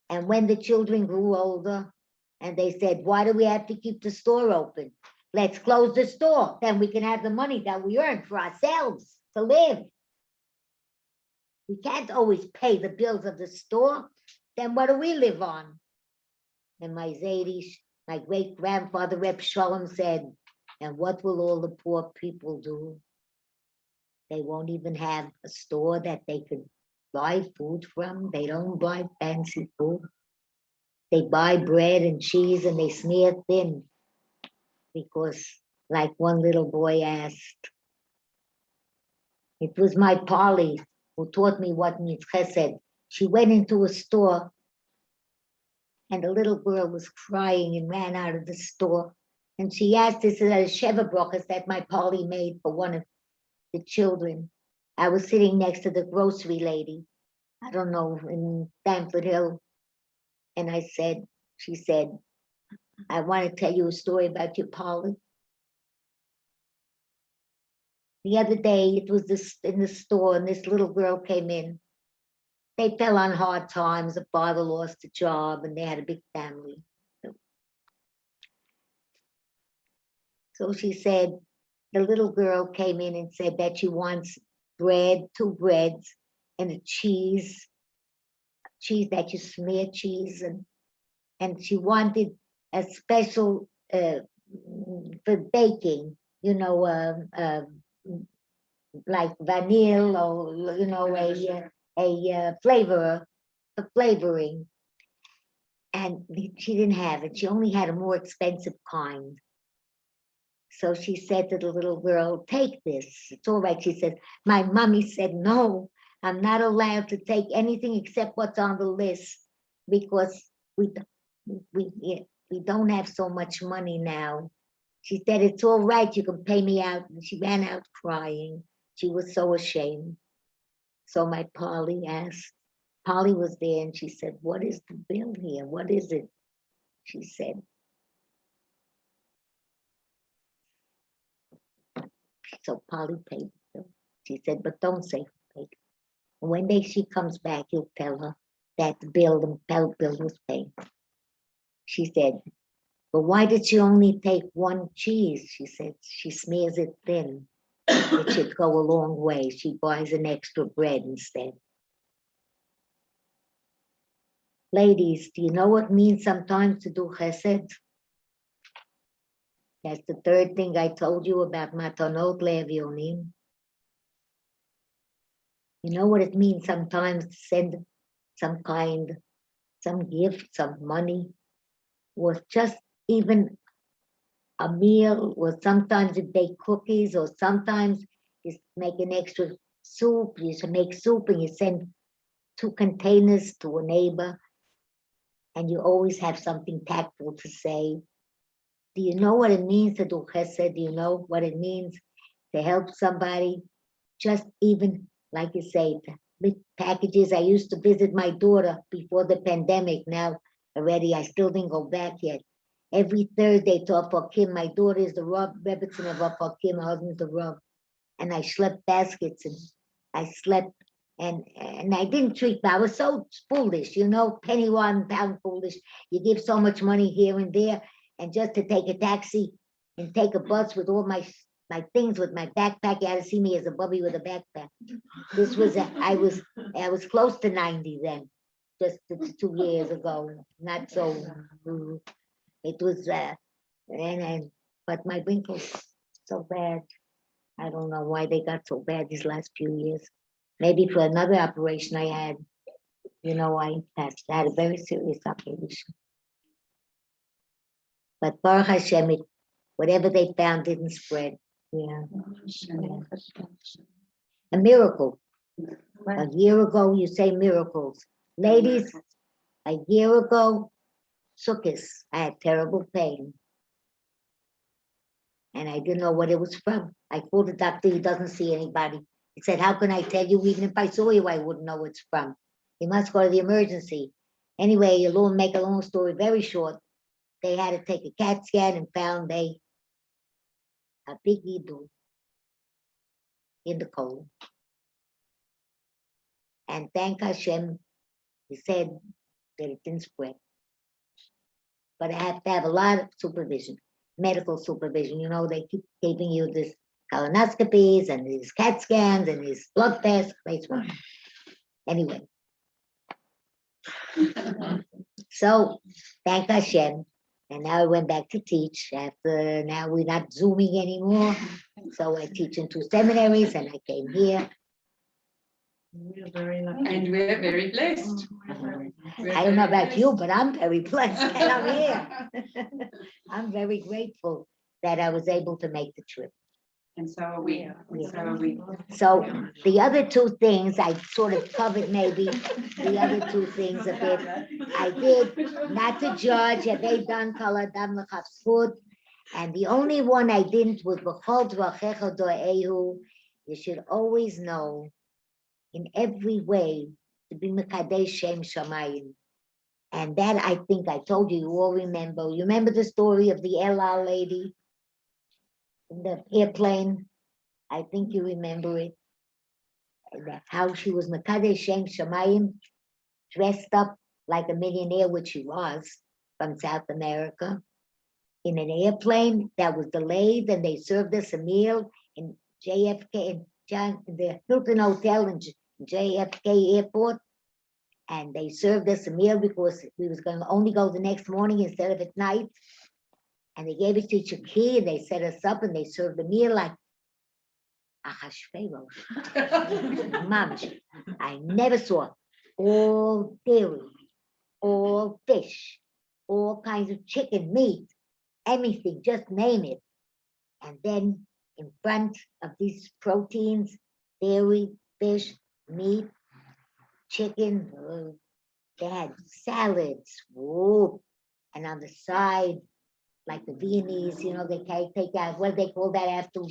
And when the children grew older, and they said, why do we have to keep the store open? Let's close the store. Then we can have the money that we earn for ourselves to live. We can't always pay the bills of the store. Then what do we live on? And my Zaydish, my great-grandfather Reb Shalom said, and what will all the poor people do? They won't even have a store that they could buy food from. They don't buy fancy food. They buy bread and cheese and they smear thin. Because like one little boy asked, it was my Polly who taught me what means chesed. She went into a store and the little girl was crying and ran out of the store. And she asked, this is a Sheva Brochus that my Polly made for one of the children. I was sitting next to the grocery lady, I don't know, in Stamford Hill. And I said, she said, I want to tell you a story about your Polly. The other day, it was this in the store, and this little girl came in. They fell on hard times. The father lost a job, and they had a big family. So she said, the little girl came in and said that she wants bread, 2 breads, and a cheese that you smear cheese, and she wanted a special for baking, like vanilla or a flavor, a flavoring, and she didn't have it. She only had a more expensive kind. So she said to the little girl, take this, it's all right. She said, my mommy said, no, I'm not allowed to take anything except what's on the list because we don't have so much money now. She said, it's all right, you can pay me out. And she ran out crying. She was so ashamed. So my Polly asked, Polly was there, and she said, what is the bill here? What is it? She said, so Polly paid the bill. She said, but don't say who paid. And when she comes back, you'll tell her that the bill was paid. She said, but why did she only take 1 cheese? She said, she smears it thin. It should go a long way. She buys an extra bread instead. Ladies, do you know what it means sometimes to do chesed? That's the 3rd thing I told you about matanot le'avionim. You know what it means sometimes to send some gift, some money, or just even a meal, or sometimes you bake cookies, or sometimes you make an extra soup. You should make soup and you send 2 containers to a neighbor, and you always have something tactful to say. Do you know what it means to do chesed? Do you know what it means to help somebody? Just even, like you say, with packages. I used to visit my daughter before the pandemic. Now already, I still didn't go back yet. Every Thursday to Afakim, my daughter is the Rav, Rebbetzen of Afakim, my husband's the Rav. And I slept baskets and I slept and I didn't treat me. I was so foolish, penny one, pound foolish. You give so much money here and there, and just to take a taxi and take a bus with all my things, with my backpack, you had to see me as a bubby with a backpack. This was I was close to 90 then, just 2 years ago. Not so. It was but my wrinkles so bad. I don't know why they got so bad these last few years. Maybe for another operation I had, I had a very serious operation. But Baruch Hashem, whatever they found didn't spread. Yeah. A miracle. A year ago, you say miracles. Ladies, a year ago, Sukkot, I had terrible pain. And I didn't know what it was from. I called the doctor, he doesn't see anybody. He said, how can I tell you? Even if I saw you, I wouldn't know what it's from. You must go to the emergency. Anyway, make a long story very short. They had to take a CAT scan and found a big needle in the colon. And thank Hashem, he said that it didn't spread. But I have to have a lot of supervision, medical supervision. They keep giving you this colonoscopies and these CAT scans and these blood tests. Anyway. So, thank Hashem. And now I went back to teach. Now we're not Zooming anymore. So I teach in 2 seminaries and I came here. We're very lucky. And we're very blessed. I don't know about you, but I'm very blessed that I'm here. I'm very grateful that I was able to make the trip. And so are we. And so are we. So the other 2 things I sort of covered, maybe the other 2 things a bit. I did not to judge. Have they done Kol Adam L'Chafzut? And the only one I didn't was B'chol Dvachecha Do'ehu. You should always know, in every way, to be Mekadesh Shem Shamayim. And that I think I told you. You all remember. You remember the story of the El Al lady in the airplane? I think you remember it. How she was Mekadesh Shem Shamayim, dressed up like a millionaire, which she was, from South America, in an airplane that was delayed, and they served us a meal in JFK, in the Hilton Hotel in JFK Airport, and they served us a meal because we was going to only go the next morning instead of at night. And they gave us each a key, and they set us up, and they served the meal like Ahasuerus. Mamish. I never saw all dairy, all fish, all kinds of chicken, meat, anything, just name it. And then in front of these proteins, dairy, fish, meat, chicken, they had salads, and on the side, like the Viennese, they take out, what do they call that after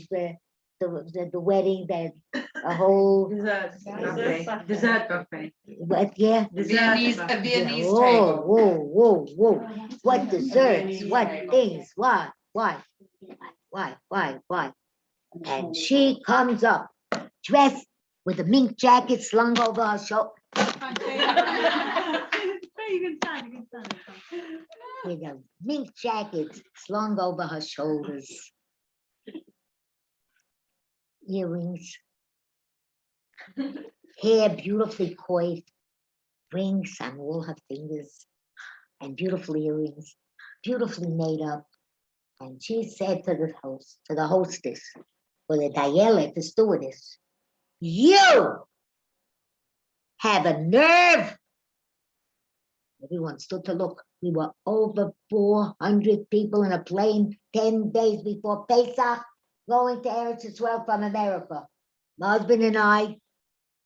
the wedding, that a whole Dessert buffet. what? Yeah, A Viennese whoa, table. what desserts, what things, why? And she comes up dressed with a mink jacket slung over her shoulder. With a mink jacket slung over her shoulders. Earrings. Hair beautifully coiffed. Rings on all her fingers. And beautiful earrings. Beautifully made up. And she said to the hostess, or the Dayelet, the stewardess, "You have a nerve." Everyone stood to look. We were over 400 people in a plane 10 days before Pesach, going to Eretz Yisrael from America. My husband and I,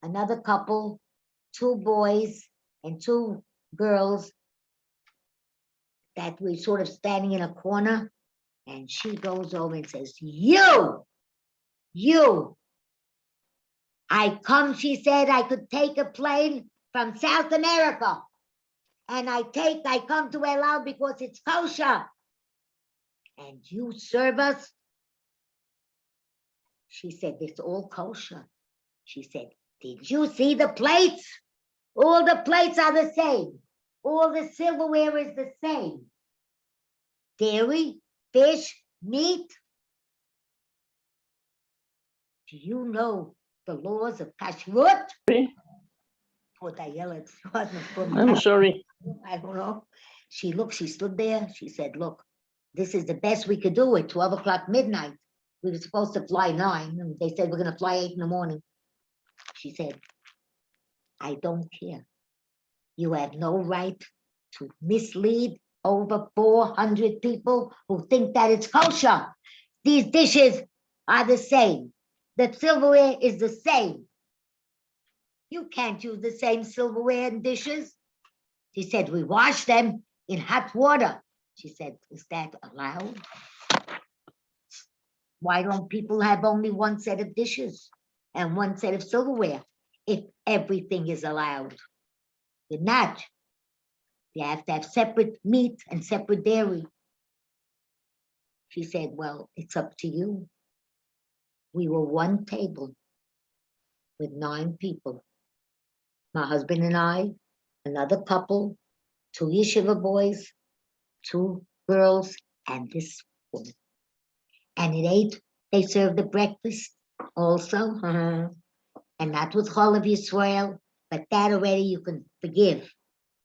another couple, 2 boys and 2 girls, that we sort of standing in a corner. And she goes over and says, you, She said, I could take a plane from South America. And I come to El Al because it's kosher. And you serve us? She said, it's all kosher. She said, did you see the plates? All the plates are the same. All the silverware is the same. Dairy, fish, meat. Do you know the laws of kashrut? I'm sorry. I don't know. She stood there. She said, look, this is the best we could do at 12 o'clock midnight. We were supposed to fly 9, and they said we're going to fly 8 in the morning. She said, I don't care. You have no right to mislead over 400 people who think that it's kosher. These dishes are the same. The silverware is the same. You can't use the same silverware and dishes. She said, we wash them in hot water. She said, is that allowed? Why don't people have only one set of dishes and one set of silverware if everything is allowed? You're not. You have to have separate meat and separate dairy. She said, well, it's up to you. We were one table with 9 people. My husband and I, another couple, 2 yeshiva boys, 2 girls, and this woman. And at 8, they served the breakfast also. And that was Chol of Yisrael, but that already you can forgive.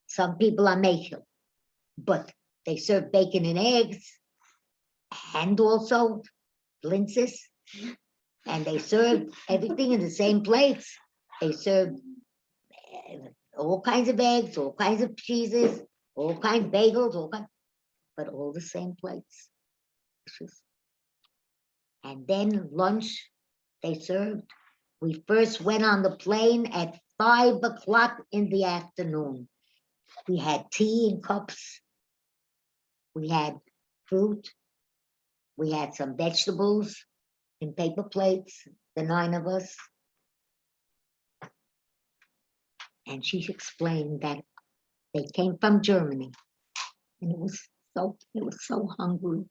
Some people are meichel, but they serve bacon and eggs, and also blintzes, and they served everything in the same plates. They served all kinds of eggs, all kinds of cheeses, all kinds of bagels, but all the same plates. And then lunch they served. We first went on the plane at 5 o'clock in the afternoon. We had tea in cups. We had fruit. We had some vegetables in paper plates, the 9 of us. And she explained that they came from Germany. And it was so hungry.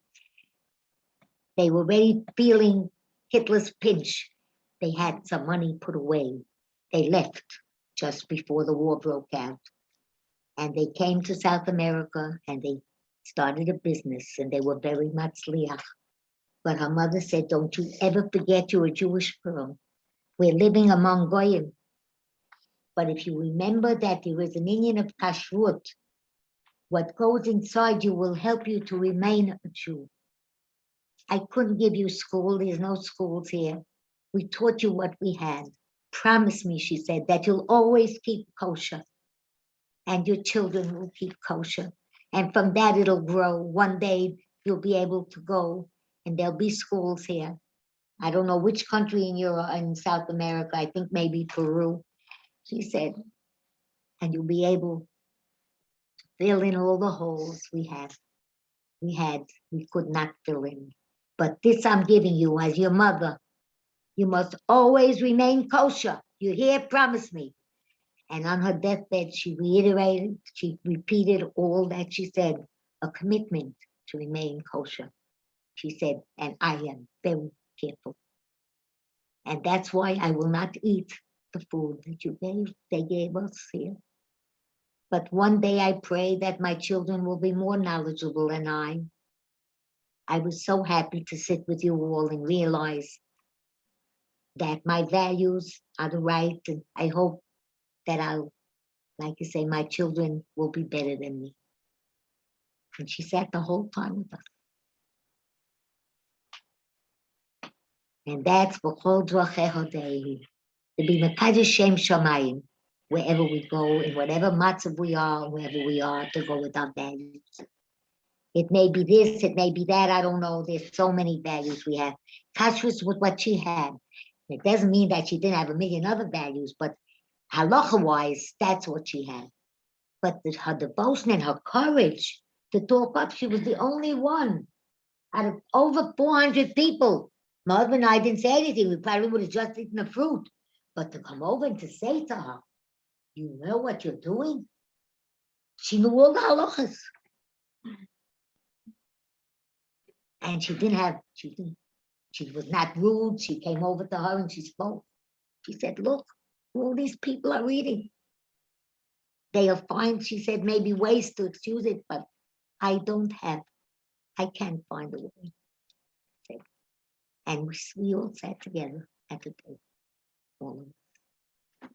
They were already feeling Hitler's pinch. They had some money put away. They left just before the war broke out. And they came to South America and they started a business, and they were very matzliach. But her mother said, don't you ever forget you're a Jewish girl. We're living among Goyim. But if you remember that there is an Indian of kashrut, what goes inside you will help you to remain a Jew. I couldn't give you school. There's no schools here. We taught you what we had. Promise me, she said, that you'll always keep kosher. And your children will keep kosher. And from that, it'll grow. One day, you'll be able to go, and there'll be schools here. I don't know which country in Europe, in South America, I think maybe Peru. She said, and you'll be able to fill in all the holes we could not fill in. But this I'm giving you as your mother. You must always remain kosher. You hear? Promise me. And on her deathbed, she repeated all that she said, a commitment to remain kosher. She said, and I am very careful. And that's why I will not eat the food that they gave us here. But one day I pray that my children will be more knowledgeable than I. I was so happy to sit with you all and realize that my values are the right, and I hope that like you say, my children will be better than me. And she sat the whole time with us. And that's B'chol Dvachecha Dehi, to be Mekadosh Shem Shamayim, wherever we go, in whatever matzav we are, wherever we are, to go with our values. It may be this, it may be that, I don't know. There's so many values we have. Kashrus was what she had. It doesn't mean that she didn't have a million other values, but halacha-wise, that's what she had. But her devotion and her courage to talk up, she was the only one out of over 400 people. My husband and I didn't say anything. We probably would have just eaten the fruit. But to come over and to say to her, you know what you're doing? She knew all the halachas. And she was not rude. She came over to her and she spoke. She said, look, all these people are reading. They'll find, she said, maybe ways to excuse it, but I can't find a way. And we all sat together at the table. All of us.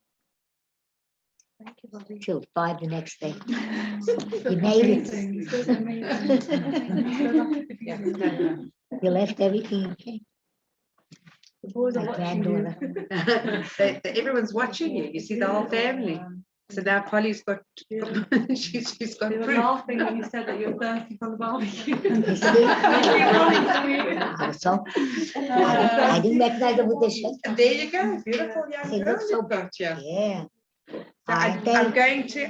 Thank you, Bobby. Till 5 the next day. You made it. You left everything and came. My granddaughter. Everyone's watching you. You see the whole family. So now Polly's got, she's got They were proof. laughing when you said that you're thirsty from the barbecue. You see? So, I didn't recognize her with the shirt. And there you go. Beautiful young They girl look so you've got you. Yeah. So I'm Aren't going to,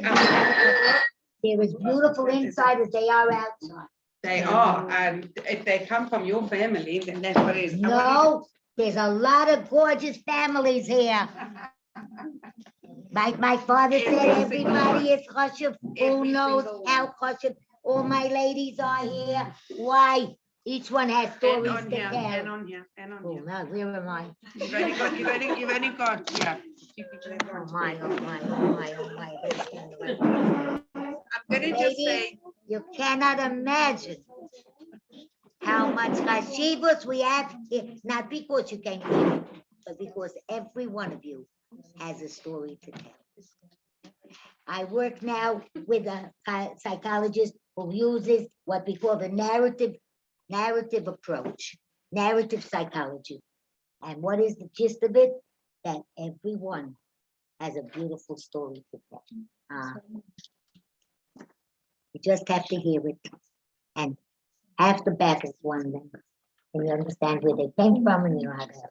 they're as beautiful inside as they are outside. they are, and if they come from your family, then that's what it is. No, there's a lot of gorgeous families here. Like my father said, everybody is chashuv. Who Every knows single how one. chashuv? All my ladies are here. Why? Each one has And stories on to here, and tell. on here, and on Oh, here. now, where am I? You've only got, yeah. Oh, my, oh, my, oh, my, oh, my. I'm gonna just Ladies, say, you cannot imagine how much chashivos we have here. Not because you came here, but because every one of you has a story to tell. I work now with a psychologist who uses what we call the narrative approach, narrative psychology. And what is the gist of it? That everyone has a beautiful story to tell. You just have to hear it. And half the back is one of them. And you understand where they came from and you know how to help.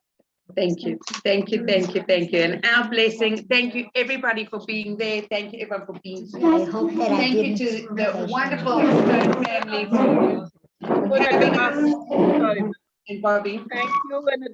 thank you, thank you, thank you, thank you. And our blessing, thank you everybody for being there. Thank you everyone for being here. I hope that I Thank you didn't. to the wonderful Stone family for having us. And Bobby. Thank you and the